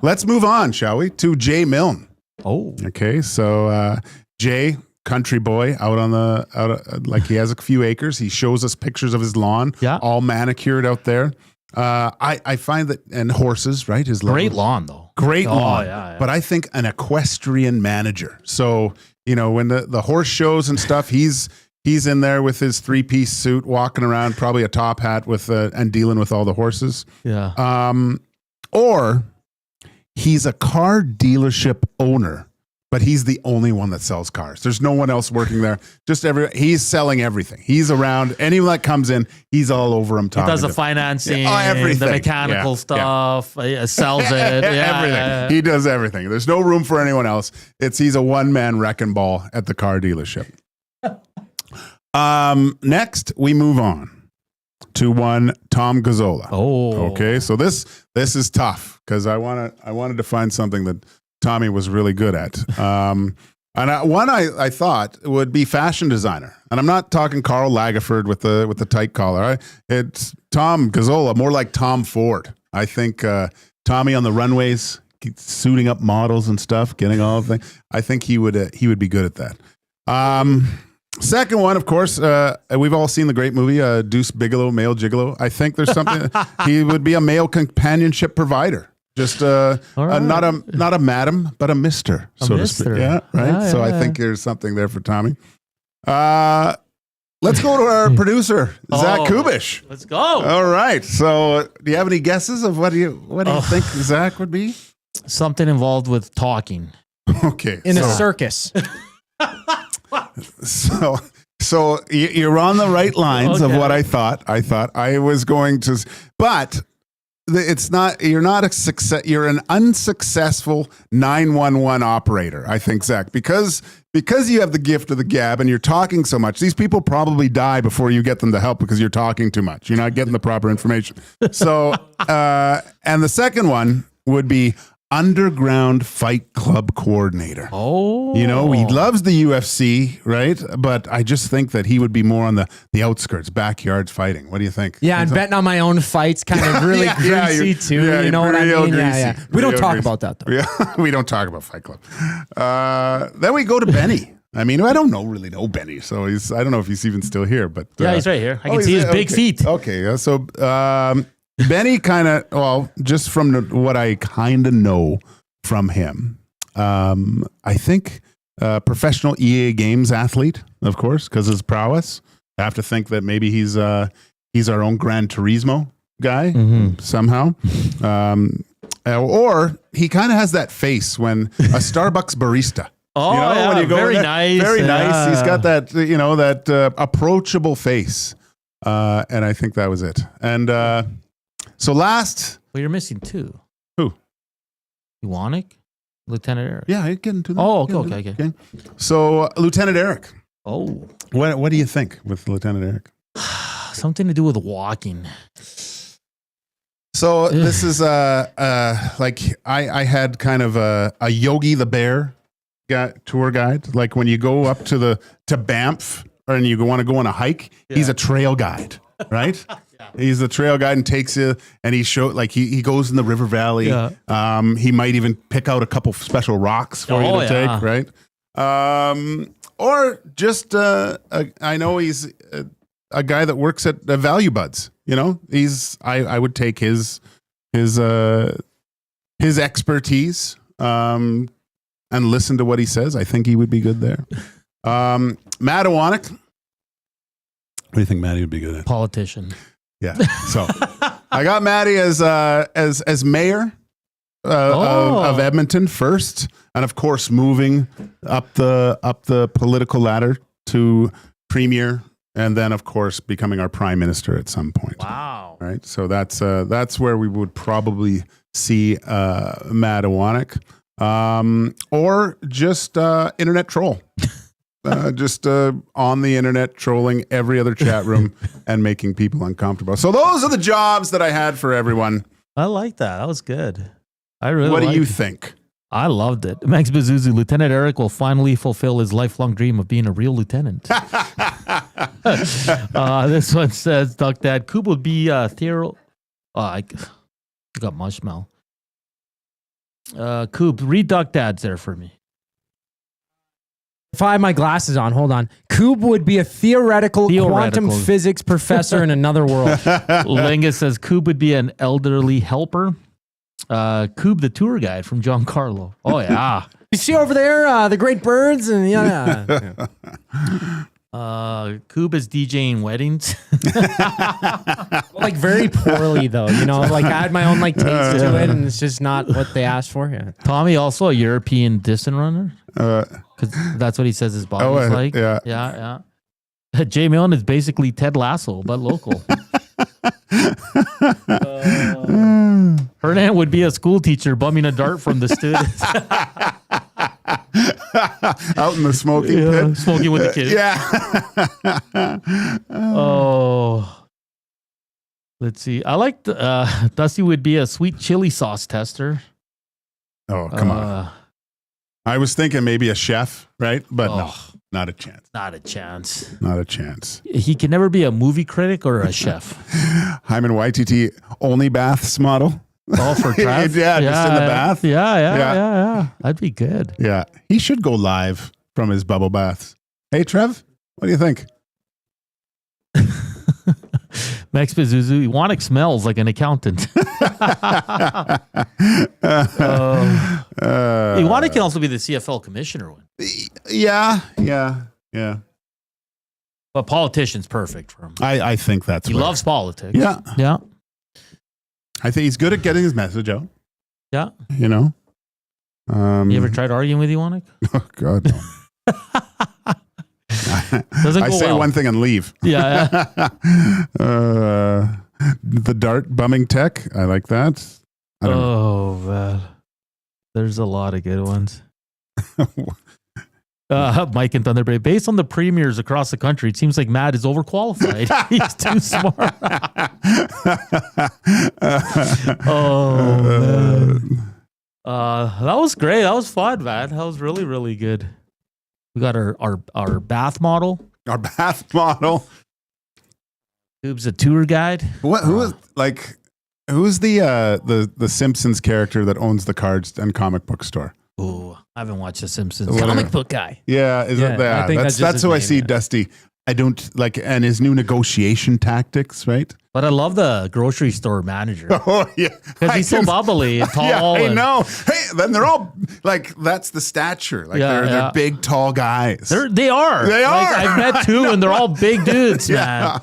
Let's move on, shall we? To Jay Milne. Oh. Okay, so Jay, country boy, like he has a few acres. He shows us pictures of his lawn, all manicured out there. I find that, and horses, right? His great lawn, though. Great lawn. Yeah. But I think an equestrian manager. So, when the horse shows and stuff, he's in there with his 3-piece suit, walking around, probably a top hat and dealing with all the horses. Yeah. Or he's a car dealership owner, but he's the only one that sells cars. There's no one else working there. He's selling everything. He's around. Anyone that comes in, he's all over him. He does the financing, everything, the mechanical stuff, sells it. Everything. He does everything. There's no room for anyone else. He's a one-man wrecking ball at the car dealership. Next, we move on to one Tom Gazzola. Oh, okay. So this is tough because I wanted to find something that Tommy was really good at. And I thought would be fashion designer. And I'm not talking Karl Lagerfeld with the tight collar. It's Tom Gazzola, more like Tom Ford. I think Tommy on the runways, suiting up models and stuff, getting all of things. I think he would be good at that. Second one, of course, we've all seen the great movie Deuce Bigalow, Male Gigolo. I think there's something. He would be a male companionship provider. Just not a madam, but a mister, so to speak. Yeah, right. I think there's something there for Tommy. Let's go to our producer, Zach Kubish. Let's go. All right. So, do you have any guesses of what do you think Zach would be? Something involved with talking. Okay. In a circus. So you're on the right lines of what I thought. I thought I was going to, but it's not. You're not a success. You're an unsuccessful 911 operator. I think, Zach, because you have the gift of the gab and you're talking so much. These people probably die before you get them the help because you're talking too much. You're not getting the proper information. So, and the second one would be underground fight club coordinator. Oh, you know, he loves the UFC, right? But I just think that he would be more on the outskirts, backyard fighting. What do you think? Yeah, and betting on my own fights kind of really greasy too. You know what I mean? Yeah. We don't talk about that though. Yeah, we don't talk about Fight Club. Then we go to Benny. I mean, I don't really know Benny, so I don't know if he's even still here. But he's right here. I can see his big feet. Okay, so Benny kind of, well, just from what I kind of know from him, I think professional EA Games athlete, of course, because his prowess. I have to think that maybe he's our own Gran Turismo guy somehow. Or he kind of has that face when a Starbucks barista. Oh, you know, when you go very nice. Very nice. He's got that, that approachable face. And I think that was it. And so last... Well, you're missing two. Who? Iwanek? Lieutenant Eric. Yeah, I get into that. Oh, okay. So, Lieutenant Eric. Oh. What do you think with Lieutenant Eric? Something to do with walking. So, this is like I had kind of a Yogi the Bear tour guide. Like when you go up to Banff and you want to go on a hike, he's a trail guide, right? He's the trail guide and takes you, and he goes in the river valley. Yeah. He might even pick out a couple special rocks for you to take, right? Or just I know he's a guy that works at Value Buds. You know, I would take his expertise and listen to what he says. I think he would be good there. Matt Iwanek. What do you think Matty would be good at? Politician. Yeah. So I got Matty as mayor of Edmonton first, and of course moving up the political ladder to premier, and then of course becoming our prime minister at some point. Wow. Right. So that's where we would probably see Matt Iwanek, or just internet troll. Just on the internet, trolling every other chat room and making people uncomfortable. So those are the jobs that I had for everyone. I like that. That was good. I really. What do you think? I loved it. Max Bezuzu, Lieutenant Eric will finally fulfill his lifelong dream of being a real lieutenant. This one says, Duck Dad, Coop would be Theo. I got mushmouth. Coop, read Duck Dad's there for me. If I had my glasses on, hold on. Coob would be a theoretical quantum physics professor in another world. Lingus says Coob would be an elderly helper. Coob, the tour guide from John Carlo. Oh, yeah. You see over there the great birds? And Coob is DJing weddings. Like very poorly, though. You know, like I had my own taste to it, and it's just not what they asked for. Yeah. Tommy, also a European distance runner. Because that's what he says his body's like. Yeah. Jay Milne is basically Ted Lasso, but local. Hernan would be a school teacher bumming a dart from the students. Out in the smoking pit. Smoking with the kids. Oh. Let's see. I like Dusty would be a sweet chili sauce tester. Oh, come on. I was thinking maybe a chef, right? But no, not a chance. Not a chance. Not a chance. He can never be a movie critic or a chef. Hyman YTT, only baths model. Oh, for Trev? Just in the bath. Yeah. That'd be good. Yeah. He should go live from his bubble baths. Hey, Trev, what do you think? Max Bezuzu, Iwanek smells like an accountant. Iwanek can also be the CFL commissioner one. Yeah. But politician's perfect for him. I think that's He loves politics. Yeah. Yeah. I think he's good at getting his message out. Yeah. You know? You ever tried arguing with Iwanek? Oh, God, no. Doesn't I go say well. one thing and leave. Yeah. The dart bumming tech. I like that. I don't know. Man. There's a lot of good ones. Mike and Thunderbird. Based on the premiers across the country, it seems like Matt is overqualified. He's too smart. Man. That was great. That was fun, man. That was really, really good. We got our bath model. Our bath model. Who's a tour guide? Who's the Simpsons character that owns the cards and comic book store? Oh, I haven't watched The Simpsons. Whatever. Comic book guy. Yeah, is it that? I think That's who I see, Dusty. I don't like, and his new negotiation tactics, right? But I love the grocery store manager. Oh, yeah. Because he's so bubbly and tall. Yeah, I know. Hey, then they're all, like, that's the stature. Like, they're big, tall guys. They are. They are. Like, I've met two, and they're all big dudes, man.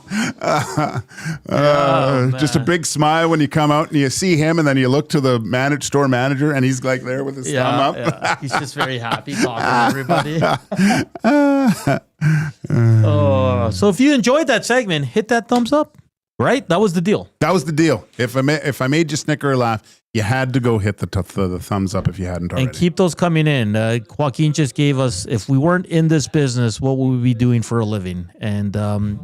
Just a big smile when you come out and you see him, and then you look to the store manager, and he's, like, there with his thumb up. Yeah. He's just very happy talking to everybody. So if you enjoyed that segment, hit that thumbs up. Right? That was the deal. That was the deal. If I made you snicker or laugh, you had to go hit the thumbs up if you hadn't already. And keep those coming in. Joaquin just gave us, if we weren't in this business, what would we be doing for a living? And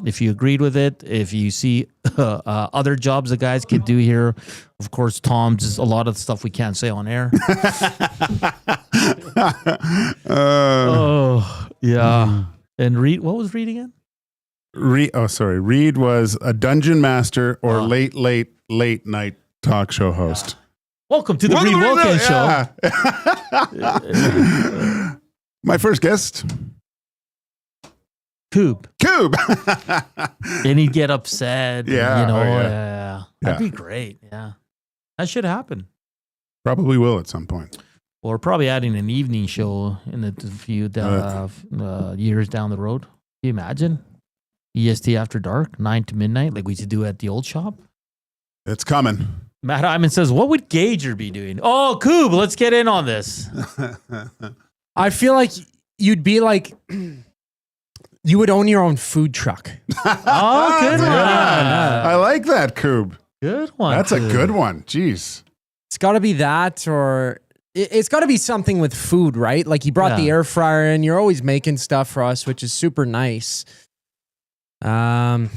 if you agreed with it, if you see other jobs that guys could do here, of course, Tom's is a lot of the stuff we can't say on air. Yeah. And Reed, what was Reed again? Reed was a dungeon master or late night talk show host. Welcome to the Reed Wilkins Show. My first guest. Coob. And he'd get upset. Yeah. You know, yeah. That'd be great. Yeah. That should happen. Probably will at some point. Or probably adding an evening show in a few years down the road. Can you imagine? EST After Dark, 9 to midnight, like we used to do at the old shop. It's coming. Matt Hyman says, what would Gager be doing? Oh, Coob, let's get in on this. I feel like you'd be like, you would own your own food truck. Oh, good one. I like that, Coob. Good one. That's a good one. Jeez. It's got to be that, or it's got to be something with food, right? Like you brought the air fryer in. You're always making stuff for us, which is super nice. That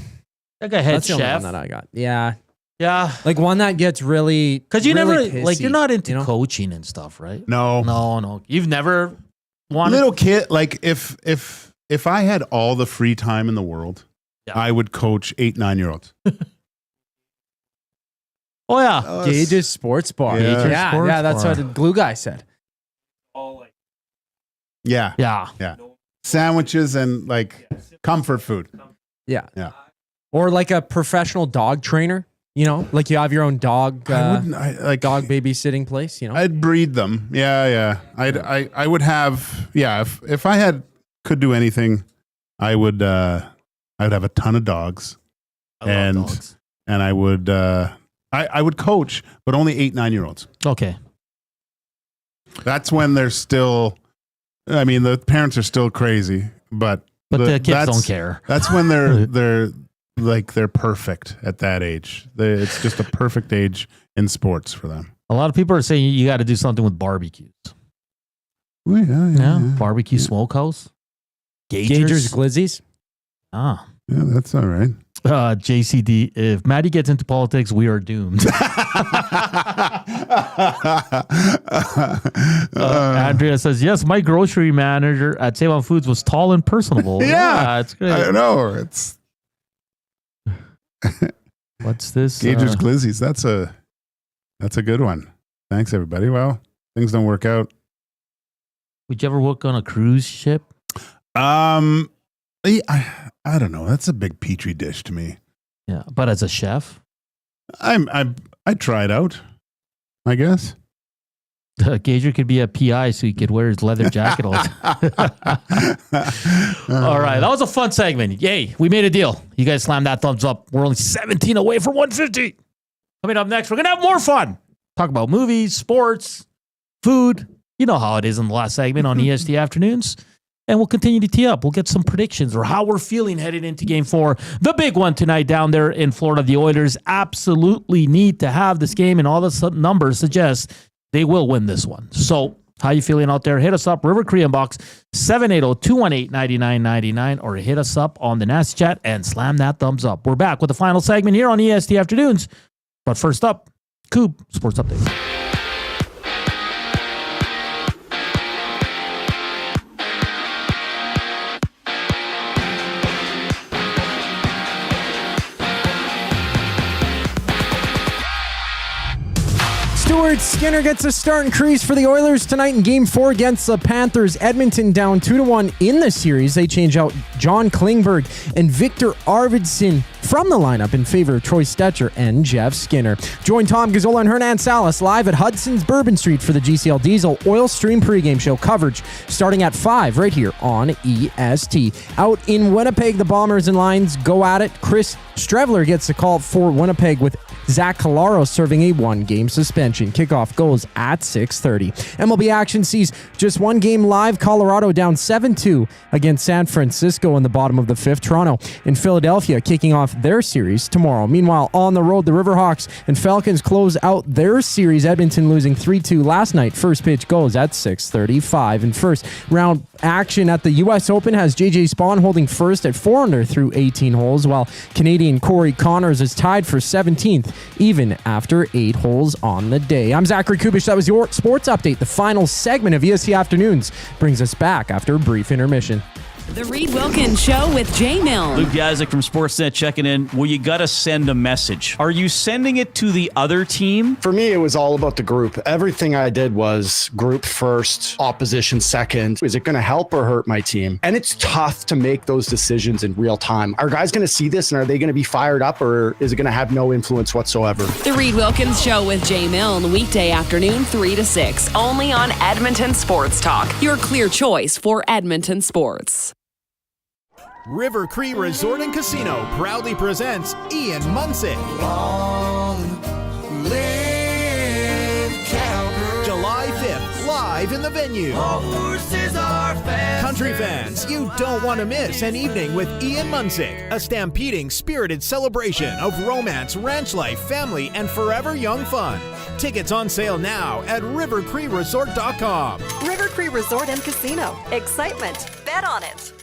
guy head that's the only chef. one that I got. Yeah. Yeah. Like one that gets really, because you really never, like, pissy, you're not into you know? coaching and stuff, right? No. You've never wanted. Little kid, like if I had all the free time in the world, I would coach 8-9-year-olds. Oh, yeah. Gage's Sports Bar. Yeah, that's what the glue guy said. Yeah. Sandwiches and like comfort food. Yeah. Yeah. Or like a professional dog trainer, you know, like you have your own dog, dog babysitting place, you know. I'd breed them. Yeah. I would have, if I could do anything, I would have a ton of dogs. I love dogs. And I would I would coach, but only 8-9-year-olds. Okay. That's when they're still, I mean, the parents are still crazy, but the kids don't care. That's when they're perfect at that age. It's just a perfect age in sports for them. A lot of people are saying you got to do something with barbecues. Oh, yeah. Barbecue smokehouse. Gager's Glizzies. Yeah, that's all right. JCD, if Maddie gets into politics, we are doomed. Andrea says, yes, my grocery manager at Save On Foods was tall and personable. Yeah, it's great. I know. It's What's this? Gager's Glizzies. That's a good one. Thanks, everybody. Well, things don't work out. Would you ever work on a cruise ship? I don't know. That's a big petri dish to me. Yeah, but as a chef, I try it out, I guess. Gager could be a PI so he could wear his leather jacket all the time. All right. That was a fun segment. Yay. We made a deal. You guys slam that thumbs up. We're only 17 away from 150. Coming up next, we're going to have more fun. Talk about movies, sports, food. You know how it is in the last segment on EST Afternoons. And we'll continue to tee up. We'll get some predictions or how we're feeling headed into Game 4. The big one tonight down there in Florida. The Oilers absolutely need to have this game, and all the numbers suggest they will win this one. So how you feeling out there? Hit us up, River Korean Box, 780-218-9999, or hit us up on the Nasty Chat and slam that thumbs up. We're back with the final segment here on EST Afternoons. But first up, Coop Sports Update. Skinner gets a start and crease for the Oilers tonight in Game 4 against the Panthers. Edmonton down 2-1 in the series. They change out John Klingberg and Viktor Arvidsson from the lineup in favor of Troy Stecher and Jeff Skinner. Join Tom Gazzola and Hernan Salas live at Hudson's Bourbon Street for the GCL Diesel Oil Stream pregame show coverage starting at 5 right here on EST. Out in Winnipeg, the Bombers and Lions go at it. Chris Streveler gets the call for Winnipeg with Zach Calaro serving a one-game suspension. Kickoff goes at 6:30. MLB action sees just one game live. Colorado down 7-2 against San Francisco in the bottom of the fifth. Toronto and Philadelphia kicking off their series tomorrow. Meanwhile, on the road, the Riverhawks and Falcons close out their series. Edmonton losing 3-2 last night. First pitch goes at 6:35. And first round action at the U.S. Open has J.J. Spawn holding first at 4 under through 18 holes, while Canadian Corey Connors is tied for 17th, even after 8 holes on the day. I'm Zachary Kubish. That was your sports update. The final segment of EST Afternoons brings us back after a brief intermission. The Reed Wilkins Show with Jay Milne. Luke Yazek from Sportsnet checking in. Well, you got to send a message. Are you sending it to the other team? For me, it was all about the group. Everything I did was group first, opposition second. Is it going to help or hurt my team? And it's tough to make those decisions in real time. Are guys going to see this and are they going to be fired up, or is it going to have no influence whatsoever? The Reed Wilkins Show with Jay Milne, weekday afternoon 3 to 6, only on Edmonton Sports Talk. Your clear choice for Edmonton sports. River Cree Resort and Casino proudly presents Ian Munsick. July 5th, live in the venue. Country fans, you don't want to miss an evening with Ian Munsick, a stampeding, spirited celebration of romance, ranch life, family, and forever young fun. Tickets on sale now at rivercreeresort.com. River Cree Resort and Casino. Excitement. Bet on it.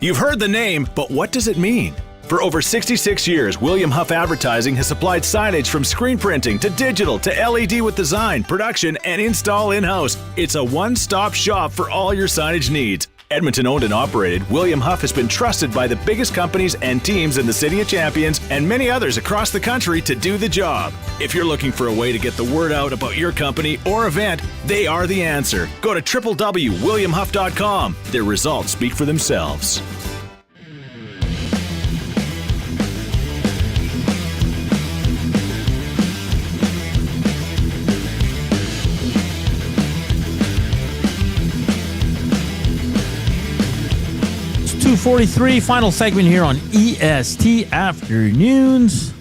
You've heard the name, but what does it mean? For over 66 years, William Huff Advertising has supplied signage from screen printing to digital to LED with design, production, and install in-house. It's a one-stop shop for all your signage needs. Edmonton owned and operated, William Huff has been trusted by the biggest companies and teams in the City of Champions and many others across the country to do the job. If you're looking for a way to get the word out about your company or event, they are the answer. Go to www.williamhuff.com. Their results speak for themselves. It's 2:43, final segment here on EST Afternoons.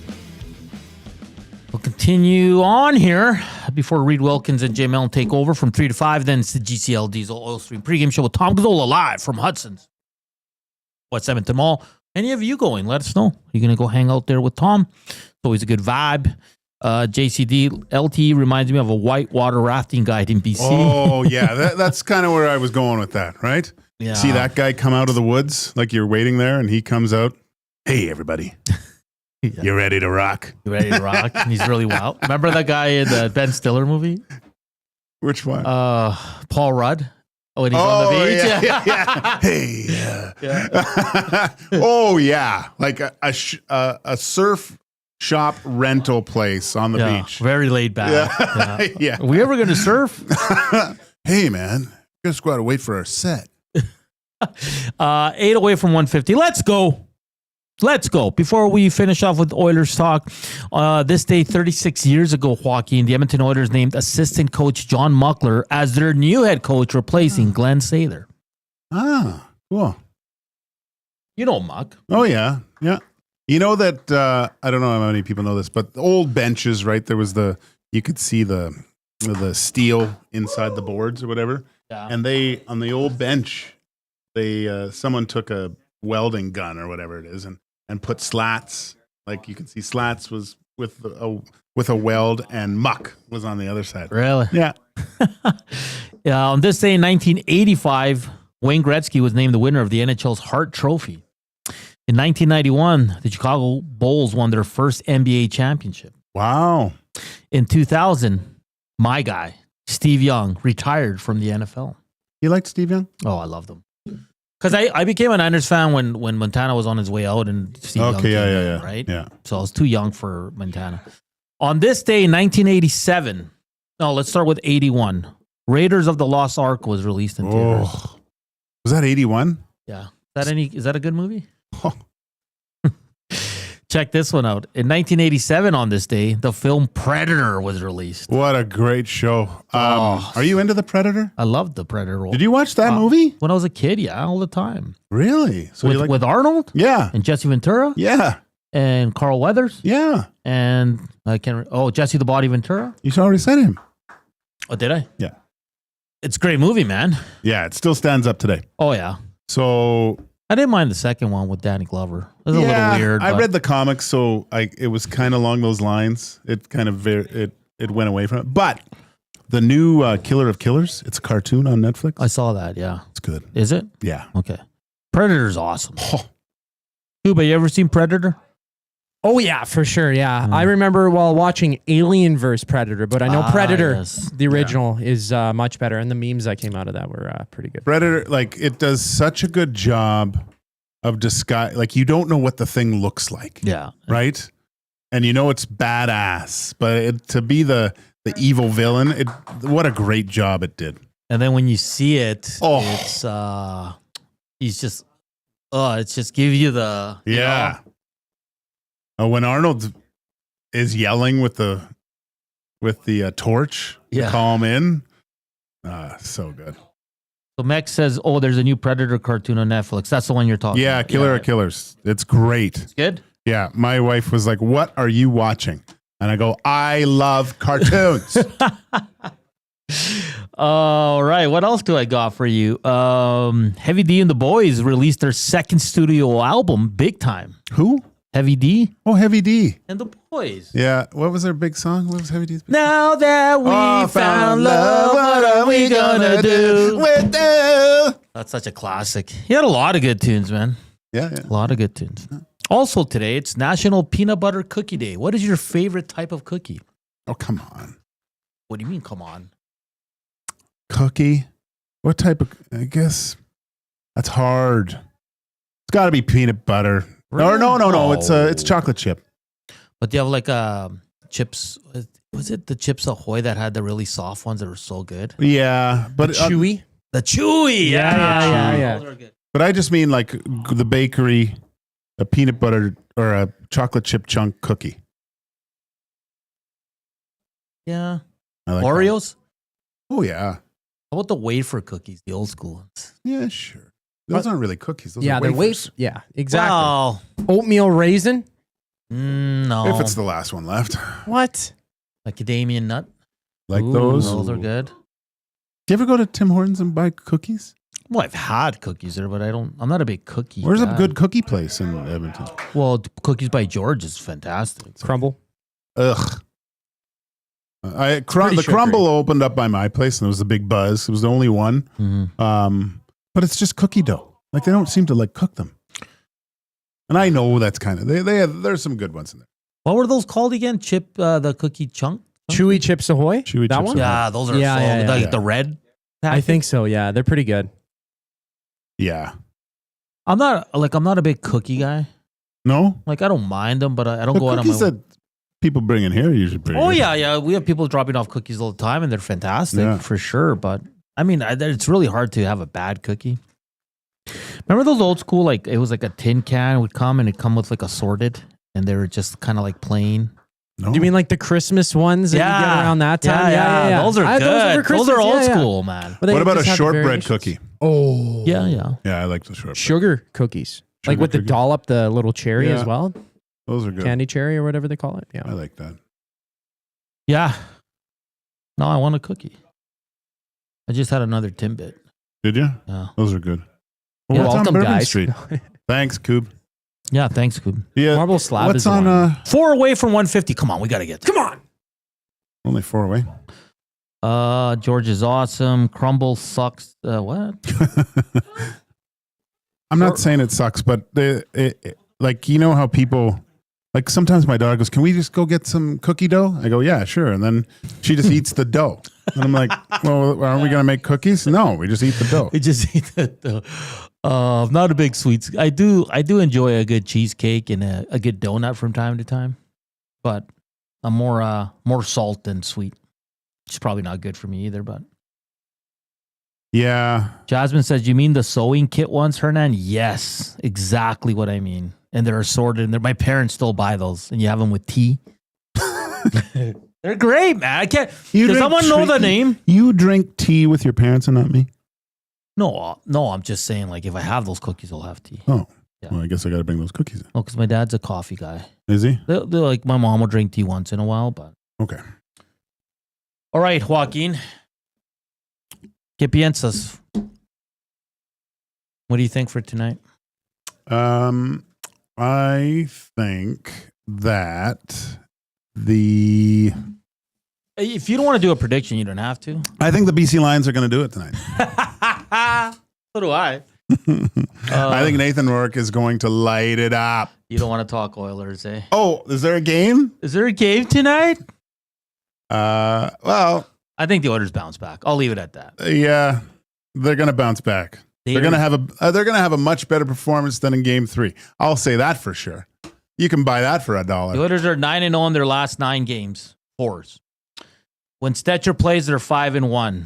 We'll continue on here before Reed Wilkins and Jay Milne take over from 3 to 5. Then it's the GCL Diesel Oil Stream pregame show with Tom Gazzola live from Hudson's. What's Edmonton Mall? Any of you going? Let us know. You're going to go hang out there with Tom. It's always a good vibe. JCD LTE reminds me of a whitewater rafting guide in BC. Oh, yeah. That's kind of where I was going with that, right? Yeah. See that guy come out of the woods like you're waiting there, and he comes out. Hey, everybody. You ready to rock? You ready to rock? And he's really wild. Remember that guy in the Ben Stiller movie? Which one? Paul Rudd. When he's on the beach. Yeah. Hey. Yeah. Oh, yeah. Like a surf shop rental place on the beach. Very laid back. Yeah. Yeah. Are we ever going to surf? Hey, man. Just got to wait for our set. 8 away from 150. Let's go. Let's go. Before we finish off with Oilers talk, this day 36 years ago, Joaquin, the Edmonton Oilers named assistant coach John Muckler as their new head coach, replacing Glenn Sather. Ah, cool. You know Muck. Oh, yeah. Yeah. You know that, I don't know how many people know this, but the old benches, right? There was you could see the steel inside the boards or whatever. Yeah. And on the old bench, someone took a welding gun or whatever it is and put slats. Like you can see slats was with a weld, and muck was on the other side. Really? Yeah. On this day in 1985, Wayne Gretzky was named the winner of the NHL's Hart Trophy. In 1991, the Chicago Bulls won their first NBA championship. Wow. In 2000, my guy, Steve Young, retired from the NFL. You liked Steve Young? Oh, I loved him. Because I became a Niners fan when Montana was on his way out and Steve Young came in, right? Yeah. So I was too young for Montana. On this day in 1987, let's start with 81. Raiders of the Lost Ark was released in theaters. Oh. Was that 81? Yeah. Is that a good movie? Check this one out. In 1987, on this day, the film Predator was released. What a great show. Are you into The Predator? I loved The Predator. Did you watch that movie? When I was a kid, yeah, all the time. Really? So with Arnold? Yeah. And Jesse Ventura? Yeah. And Carl Weathers? Yeah. And Jesse the Body Ventura? You already said him. Oh, did I? Yeah. It's a great movie, man. Yeah, it still stands up today. Oh, yeah. So I didn't mind the second one with Danny Glover. It was a little weird. I read the comics, so it was kind of along those lines. It kind of it went away from it. But the new Killer of Killers, it's a cartoon on Netflix. I saw that, yeah. It's good. Is it? Yeah. Okay. Predator's awesome. Cuba, you ever seen Predator? Oh, yeah, for sure, yeah. I remember while watching Alien vs. Predator, but I know Predator, the original, is much better, and the memes that came out of that were pretty good. Predator, it does such a good job of disguise. Like, you don't know what the thing looks like. Yeah. Right? And you know it's badass, but to be the evil villain, what a great job it did. And then when you see it, it's just give you the... Yeah. When Arnold is yelling with the torch to call him in, so good. So Mex says, there's a new Predator cartoon on Netflix. That's the one you're talking about. Killer of Killers. It's great. It's good? Yeah. My wife was like, what are you watching? And I go, I love cartoons. All right. What else do I got for you? Heavy D and the Boys released their second studio album, Big Time. Who? Heavy D. Oh, Heavy D. And the Boys. Yeah. What was their big song? What was Heavy D's big Now that we found love, what are we gonna do with you? That's such a classic. He had a lot of good tunes, man. Yeah. A lot of good tunes. Also today, it's National Peanut Butter Cookie Day. What is your favorite type of cookie? Oh, come on. What do you mean, come on? Cookie? What type of... I guess that's hard. It's got to be peanut butter. Really? No. It's chocolate chip. But do you have like chips? Was it the Chips Ahoy that had the really soft ones that were so good? Yeah, but chewy. The chewy, yeah. Those are good. But I just mean like the bakery, a peanut butter or a chocolate chip chunk cookie. Yeah. I like Oreos. That. Oh yeah. How about the wafer cookies, the old school ones? Yeah, sure. Those aren't really cookies. Those are they're wafers. Yeah, exactly. Wow. Oatmeal raisin? No. If it's the last one left. What? Macadamia nut. Like those? Those are good. Do you ever go to Tim Hortons and buy cookies? Well, I've had cookies there, but I'm not a big cookie Where's guy. a good cookie place in Edmonton? Well, Cookies by George is fantastic. Crumble? Ugh. The Crumble opened up by my place, and it was a big buzz. It was the only one. Mm-hmm. But it's just cookie dough. Like, they don't seem to cook them. And I know that's kind of there's some good ones in there. What were those called again? The cookie chunk? Chewy Chips Ahoy? Chewy that Chips one? Ahoy. Yeah, those are so the red packet? I think so, yeah. They're pretty good. Yeah. I'm not a big cookie guy. No? Like, I don't mind them, but I don't go out on my cookies that people bring in here are usually pretty good. Yeah. We have people dropping off cookies all the time, and they're fantastic for sure. But I mean, it's really hard to have a bad cookie. Remember those old school, like it was like a tin can would come and it'd come with like assorted and they were just kind of like plain. No. Do you mean like the Christmas ones that you get around that time? Yeah. Those are good. Those are old school, man. What about a shortbread cookie? Oh. Yeah. Yeah, I like the shortbread. Sugar cookies. Like with the dollop, the little cherry as well. Those are good. Candy cherry or whatever they call it. Yeah. I like that. Yeah. No, I want a cookie. I just had another Timbit. Did you? Yeah. Those are good. You're What's on welcome, Bourbon guys. Street? Thanks, Coob. Yeah, thanks, Coob. Yeah. Marble slab What's is on? one. 4 away from 150. Come on, we got to get there. Come on. Only 4 away. George is awesome. Crumble sucks. What? I'm not saying it sucks, but like, you know how people, like sometimes my daughter goes, can we just go get some cookie dough? I go, yeah, sure. And then she just eats the dough. And I'm like, well, aren't we going to make cookies? No, we just eat the dough. We just eat the dough. I'm not a big sweets. I do enjoy a good cheesecake and a good donut from time to time, but I'm more salt than sweet. It's probably not good for me either, but. Yeah. Jasmine says, you mean the sewing kit ones, Hernan? Yes, exactly what I mean. And they're assorted, and my parents still buy those, and you have them with tea. They're great, man. I can't. Does someone know the name? You drink tea with your parents and not me? No, I'm just saying, like, if I have those cookies, I'll have tea. Oh. Yeah. Well, I guess I got to bring those cookies in. Oh, because my dad's a coffee guy. Is he? They're like, my mom will drink tea once in a while, but. Okay. All right, Joaquin. ¿Qué piensas? What do you think for tonight? I think that if you don't want to do a prediction, you don't have to. I think the BC Lions are going to do it tonight. So do I. I think Nathan Rourke is going to light it up. You don't want to talk Oilers, eh? Oh, is there a game? Is there a game tonight? Well, I think the Oilers bounce back. I'll leave it at that. Yeah, they're going to bounce back. They're going to have a much better performance than in Game 3. I'll say that for sure. You can buy that for $1. The Oilers are 9-0 in their last 9 games. 4s. When Stecher plays, they're 5-1.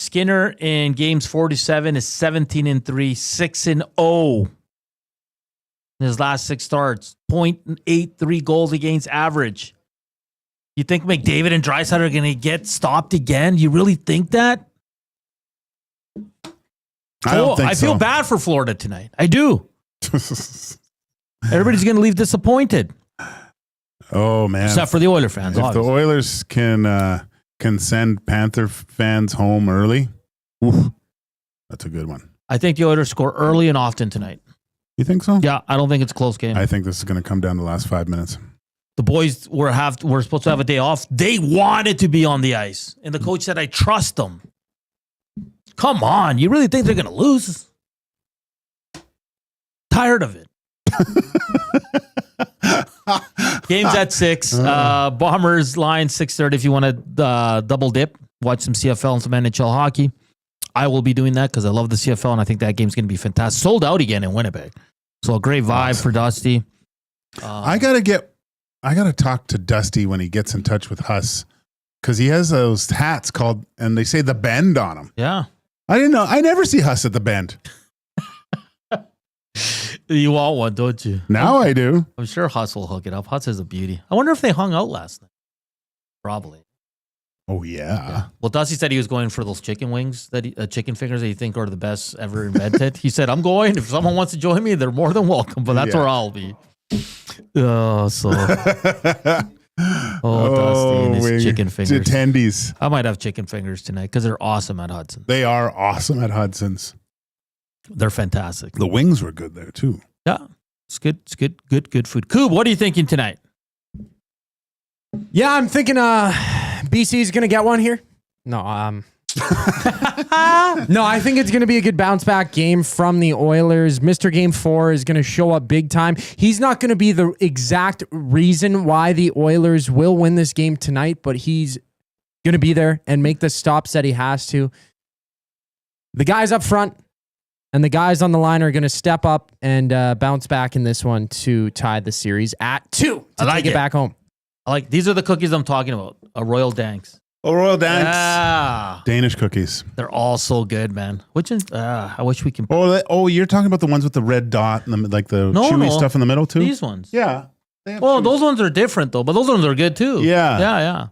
Skinner in games 4-7 is 17-3, 6-0 in his last 6 starts. 0.83 goals against average. You think McDavid and Draisaitl are going to get stopped again? You really think that? I don't think so. I feel bad for Florida tonight. I do. Everybody's going to leave disappointed. Oh, man. Except for the Oiler fans, If obviously. the Oilers can send Panther fans home early, that's a good one. I think the Oilers score early and often tonight. You think so? Yeah, I don't think it's a close game. I think this is going to come down to the last 5 minutes. The boys were supposed to have a day off. They wanted to be on the ice. And the coach said, I trust them. Come on. You really think they're going to lose? Tired of it. Game's at 6. Bombers, Lions, 6:30 if you want to double dip. Watch some CFL and some NHL hockey. I will be doing that because I love the CFL, and I think that game's going to be fantastic. Sold out again in Winnipeg. So a great vibe for Dusty. I gotta talk to Dusty when he gets in touch with Huss, because he has those hats called, and they say the Bend on them. Yeah. I didn't know. I never see Huss at the Bend. You want one, don't you? Now I do. I'm sure Huss will hook it up. Huss is a beauty. I wonder if they hung out last night. Probably. Oh, yeah. Well, Dusty said he was going for those chicken wings, chicken fingers that you think are the best ever invented. He said, I'm going. If someone wants to join me, they're more than welcome, but that's where I'll be. Dusty and his chicken fingers. Attendees. I might have chicken fingers tonight because they're awesome at Hudson. They are awesome at Hudson's. They're fantastic. The wings were good there, too. Yeah. It's good. It's good food. Coob, what are you thinking tonight? Yeah, I'm thinking BC's going to get one here. No, no, I think it's going to be a good bounce back game from the Oilers. Mr. Game 4 is going to show up big time. He's not going to be the exact reason why the Oilers will win this game tonight, but he's going to be there and make the stops that he has to. The guys up front and the guys on the line are going to step up and bounce back in this one to tie the series at 2 to take it back home. These are the cookies I'm talking about. A Royal Danks. Oh, Royal Danks. Ah, Danish cookies. they're all so good, man. Which is, I wish we can. Oh, you're talking about the ones with the red dot and like the chewy stuff in the middle too? These ones. Yeah. Well, those ones are different though, but those ones are good too. Yeah. Yeah.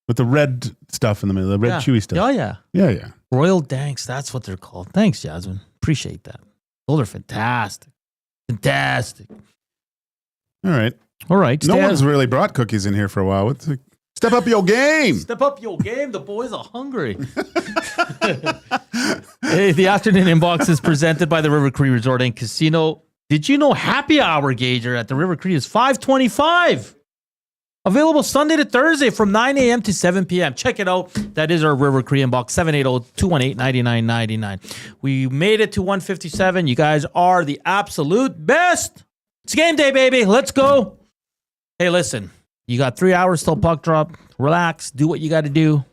With the red stuff in the middle, the red chewy stuff. Oh, yeah. Yeah. Royal Danks, that's what they're called. Thanks, Jasmine. Appreciate that. Those are fantastic. Fantastic. All right. No one's really brought cookies in here for a while. Step up your game. Step up your game. The boys are hungry. Hey, the afternoon inbox is presented by the River Cree Resort and Casino. Did you know happy hour Gager at the River Cree is $5.25? Available Sunday to Thursday from 9 a.m. to 7 p.m. Check it out. That is our River Cree inbox, 780-218-9999. We made it to 157. You guys are the absolute best. It's game day, baby. Let's go. Hey, listen. You got 3 hours till puck drop. Relax. Do what you got to do.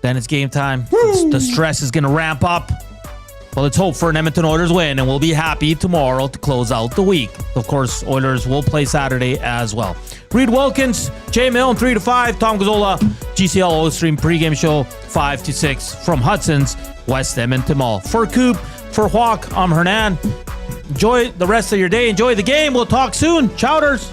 Then it's game time. The stress is going to ramp up. Well, let's hope for an Edmonton Oilers win, and we'll be happy tomorrow to close out the week. Of course, Oilers will play Saturday as well. Reed Wilkins, Jay Milne, 3 to 5. Tom Gazzola, GCL Oilers Stream pregame show, 5 to 6 from Hudson's West Edmonton Mall. For Coop, for Hawk, I'm Hernan. Enjoy the rest of your day. Enjoy the game. We'll talk soon. Chowders.